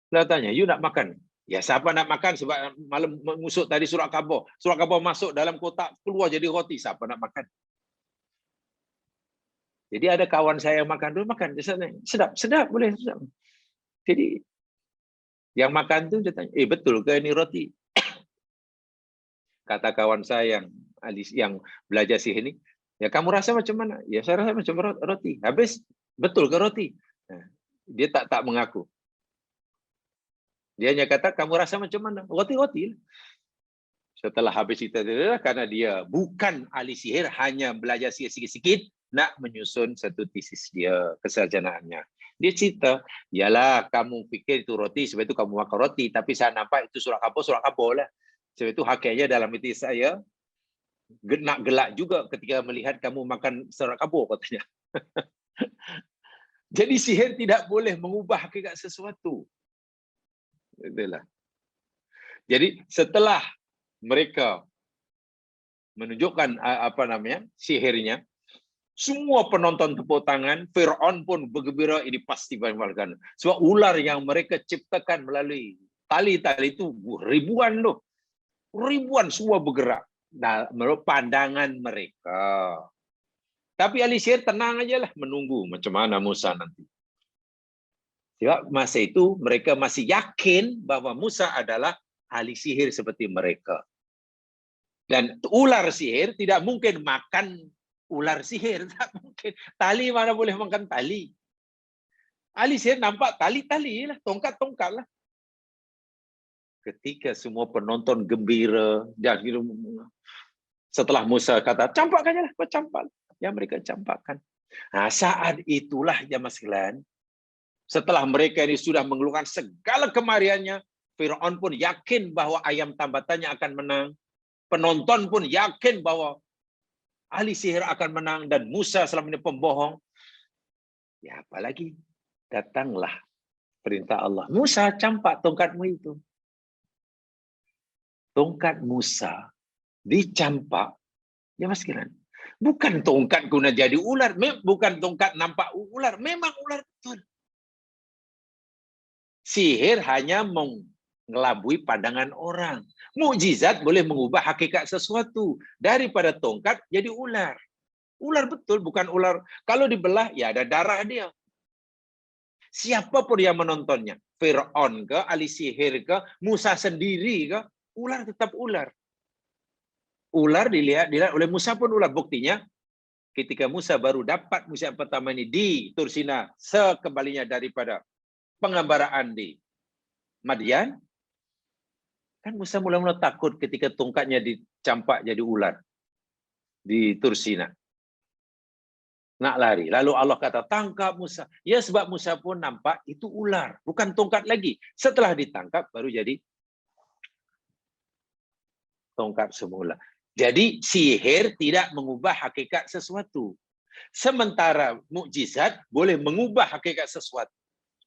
Saya tanya, you nak makan? Ya, siapa nak makan sebab malam musuk tadi surat khabar. Surat khabar masuk dalam kotak, keluar jadi roti. Siapa nak makan? Jadi ada kawan saya yang makan dulu, makan. Sedap, boleh. Sedap. Jadi yang makan tu dia tanya, betul ke ini roti? Kata kawan saya yang belajar sihir ini, ya kamu rasa macam mana? Ya saya rasa macam roti. Habis, betul ke roti? Dia tak mengaku. Dia hanya kata, kamu rasa macam mana? Roti-roti. Setelah habis cerita dia, karena dia bukan ahli sihir, hanya belajar sihir sikit-sikit, nak menyusun satu tesis dia, kesarjanaannya. Dia cerita, yalah kamu fikir itu roti, sebab itu kamu makan roti, tapi saya nampak itu surat khabar lah. Sebab itu hakikatnya dalam hati saya, nak gelak juga ketika melihat kamu makan surat khabar, katanya. Jadi sihir tidak boleh mengubah hakikat sesuatu. Itulah. Jadi setelah mereka menunjukkan sihirnya, semua penonton tepuk tangan, Fir'aun pun bergembira, ini pasti banggakan. Sebab ular yang mereka ciptakan melalui tali-tali itu ribuan loh. Ribuan semua bergerak menurut pandangan mereka. Tapi ahli sihir tenang aja lah, menunggu macam mana Musa nanti. Sebab masa itu mereka masih yakin bahwa Musa adalah ahli sihir seperti mereka. Dan ular sihir tidak mungkin makan ular sihir. Tak mungkin. Tali mana boleh makan tali. Ahli sihir nampak tali-tali lah, tongkat-tongkat lah. Ketika semua penonton gembira, dan setelah Musa kata, campakkan je lah, campak. Yang mereka campakkan. Nah, saat itulah jamaah sekalian, setelah mereka ini sudah mengeluarkan segala kemariannya, Fir'aun pun yakin bahwa ayam tambatannya akan menang. Penonton pun yakin bahwa ahli sihir akan menang dan Musa selama ini pembohong. Ya, apalagi datanglah perintah Allah. Musa, campak tongkatmu itu. Tongkat Musa dicampak. Ya Mas Kiran. Bukan tongkat guna jadi ular. Bukan tongkat nampak ular. Memang ular betul. Sihir hanya mengelabui pandangan orang. Mukjizat boleh mengubah hakikat sesuatu. Daripada tongkat jadi ular. Ular betul, bukan ular. Kalau dibelah, ya ada darah dia. Siapapun yang menontonnya. Fir'aun ke, ahli sihir ke, Musa sendiri ke, ular tetap ular. Ular dilihat oleh Musa pun ular. Buktinya, ketika Musa baru dapat mujizat pertama ini di Tursina, sekembalinya daripada pengembaraan di Madian, kan Musa mula-mula takut ketika tongkatnya dicampak jadi ular di Tursina. Nak lari. Lalu Allah kata, tangkap Musa. Ya, sebab Musa pun nampak itu ular. Bukan tongkat lagi. Setelah ditangkap, baru jadi tongkat semula. Jadi, sihir tidak mengubah hakikat sesuatu. Sementara mukjizat boleh mengubah hakikat sesuatu.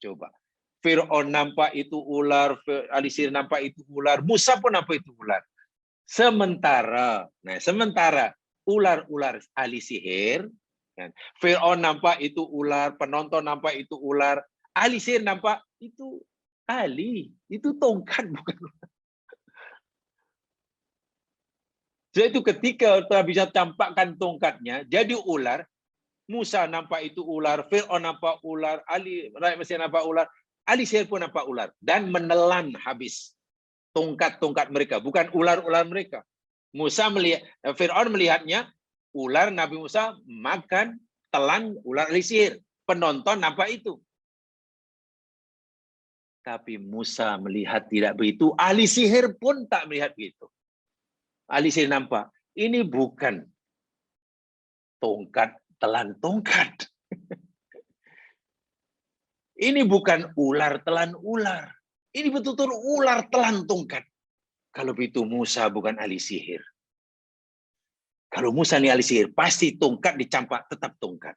Coba. Fir'aun nampak itu ular, ahli sihir nampak itu ular, Musa pun nampak itu ular. Sementara ular-ular ahli sihir, Fir'aun nampak itu ular, penonton nampak itu ular, ahli sihir nampak itu itu tongkat bukan ular. Jadi itu ketika telah bisa tampakkan tongkatnya, jadi ular, Musa nampak itu ular, Fir'aun nampak ular, rakyat Mesir nampak ular, ahli sihir pun nampak ular. Dan menelan habis tongkat-tongkat mereka, bukan ular-ular mereka. Fir'aun melihatnya, ular Nabi Musa makan, telan ular ahli sihir. Penonton nampak itu. Tapi Musa melihat tidak begitu, ahli sihir pun tak melihat begitu. Ahli sihir nampak, ini bukan tongkat telan tongkat. Ini bukan ular telan ular. Ini betul-betul ular telan tongkat. Kalau begitu Musa bukan ahli sihir. Kalau Musa ini ahli sihir, pasti tongkat dicampak tetap tongkat.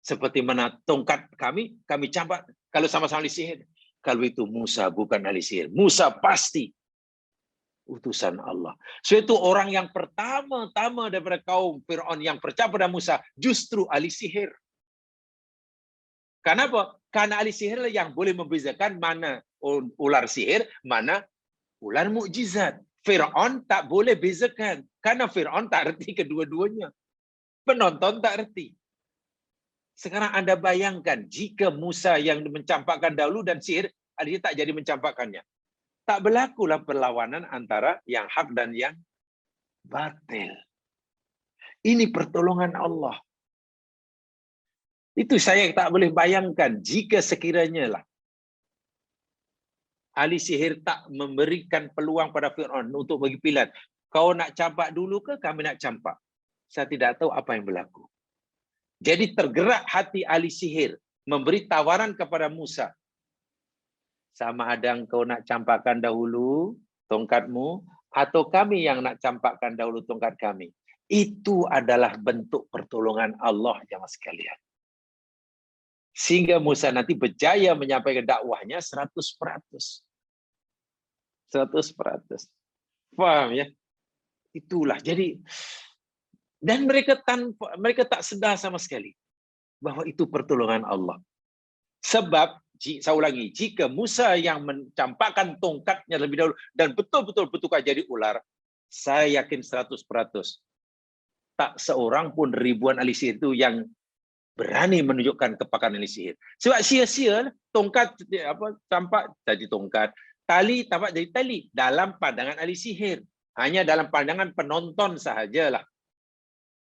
Seperti mana tongkat kami campak kalau sama-sama ahli sihir. Kalau itu Musa bukan ahli sihir. Musa pasti utusan Allah. So itu orang yang pertama-tama daripada kaum Fir'aun yang percaya pada Musa justru ahli sihir. Kenapa? Karena ahli sihir yang boleh membezakan mana ular sihir, mana ular mukjizat. Fir'aun tak boleh bezakan. Karena Fir'aun tak erti kedua-duanya. Penonton tak erti. Sekarang Anda bayangkan, jika Musa yang mencampakkan dahulu dan sihir, dia tak jadi mencampakkannya. Tak berlakulah perlawanan antara yang hak dan yang batil. Ini pertolongan Allah. Itu saya tak boleh bayangkan jika sekiranya lah ahli sihir tak memberikan peluang pada Fir'aun untuk bagi pilihan. Kau nak campak dulu ke kami nak campak? Saya tidak tahu apa yang berlaku. Jadi tergerak hati ahli sihir memberi tawaran kepada Musa. Sama ada engkau nak campakkan dahulu tongkatmu, atau kami yang nak campakkan dahulu tongkat kami. Itu adalah bentuk pertolongan Allah, jemaah sekalian. Sehingga Musa nanti berjaya menyampaikan dakwahnya 100%. 100%. Paham ya? Itulah. Jadi, dan mereka tak sedar sama sekali bahwa itu pertolongan Allah. Sebab, saya ulangi, jika Musa yang mencampakkan tongkatnya lebih dahulu dan betul-betul bertukar jadi ular, saya yakin 100%. Tak seorang pun ribuan ahli sihir itu yang berani menunjukkan kepakaran ahli sihir. Sebab sia-sia tongkat tampak jadi tongkat, tali tampak jadi tali dalam pandangan ahli sihir. Hanya dalam pandangan penonton sahajalah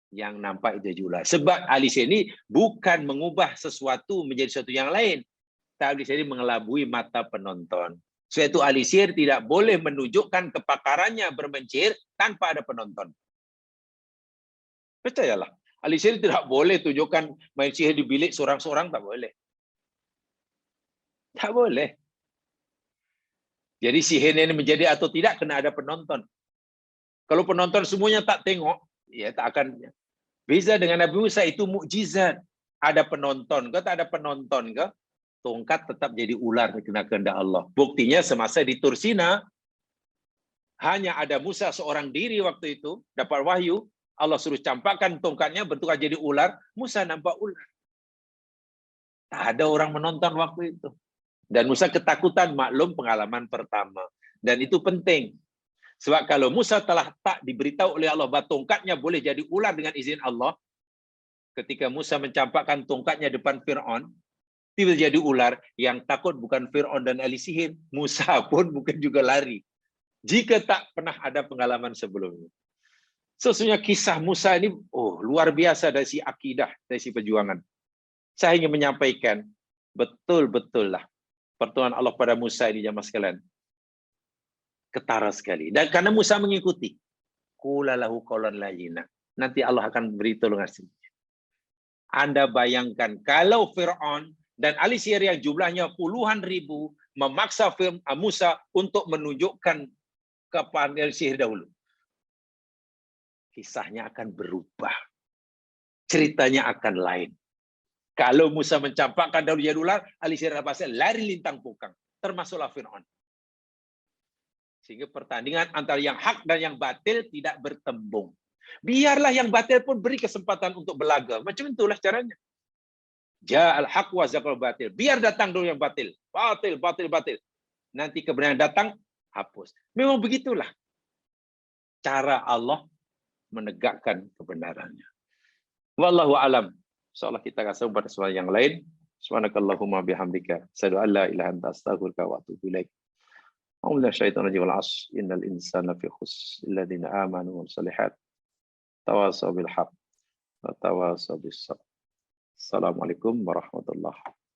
yang nampak itu ular. Sebab ahli sihir ini bukan mengubah sesuatu menjadi sesuatu yang lain. Ahli sihir mengelabui mata penonton. Suatu ahli sihir tidak boleh menunjukkan kepakarannya bermain sihir tanpa ada penonton. Percayalah, ahli sihir tidak boleh tunjukkan main sihir di bilik seorang-seorang, tak boleh. Tak boleh. Jadi sihir ini menjadi atau tidak kena ada penonton. Kalau penonton semuanya tak tengok, ya tak akan. Beza dengan Nabi Musa, itu mukjizat. Ada penonton ke, tak ada penonton ke, tongkat tetap jadi ular kena kehendak Allah. Buktinya semasa di Tursina, hanya ada Musa seorang diri waktu itu, dapat wahyu, Allah suruh campakkan tongkatnya, bertukar jadi ular, Musa nampak ular. Tak ada orang menonton waktu itu. Dan Musa ketakutan, maklum pengalaman pertama. Dan itu penting. Sebab kalau Musa telah tak diberitahu oleh Allah bahawa tongkatnya boleh jadi ular dengan izin Allah, ketika Musa mencampakkan tongkatnya depan Fir'aun, tiba jadi ular, yang takut bukan Fir'aun dan ahli sihir, Musa pun mungkin juga lari. Jika tak pernah ada pengalaman sebelumnya. Sesungguhnya kisah Musa ini luar biasa dari si akidah, dari si perjuangan. Saya ingin menyampaikan, betul-betul lah pertolongan Allah pada Musa ini jamaah sekalian. Ketara sekali. Dan karena Musa mengikuti, qula lahu qawlan layyina. Nanti Allah akan beri tolongan sini. Anda bayangkan kalau Fir'aun dan ahli sihir yang jumlahnya puluhan ribu memaksa Musa untuk menunjukkan kepandaian sihir dahulu. Kisahnya akan berubah. Ceritanya akan lain. Kalau Musa mencampakkan dahulu jadi ular, ahli sihir pasal lari lintang pukang. Termasuklah Fir'aun. Sehingga pertandingan antara yang hak dan yang batil tidak bertembung. Biarlah yang batil pun beri kesempatan untuk berlaga. Macam itulah caranya. Ja'al haq wa zaqal batil. Biar datang dulu yang batil. Batil, batil, batil. Nanti kebenaran datang, hapus. Memang begitulah cara Allah menegakkan kebenarannya. Wallahu alam. Insyaallah kita akan sambung pada soal yang lain. Subhanakallahumma bihamdika asyhadu an la ilaha illa anta astaghfiruka wa atubu ilaik. A'udzu syaitonir rajim. Wal 'ashr innal insana lafi khusr illa alladziina aamanu wa shalihat tawasaw bil haqq wa tawasaw bis sabr. Assalamualaikum warahmatullahi wabarakatuh.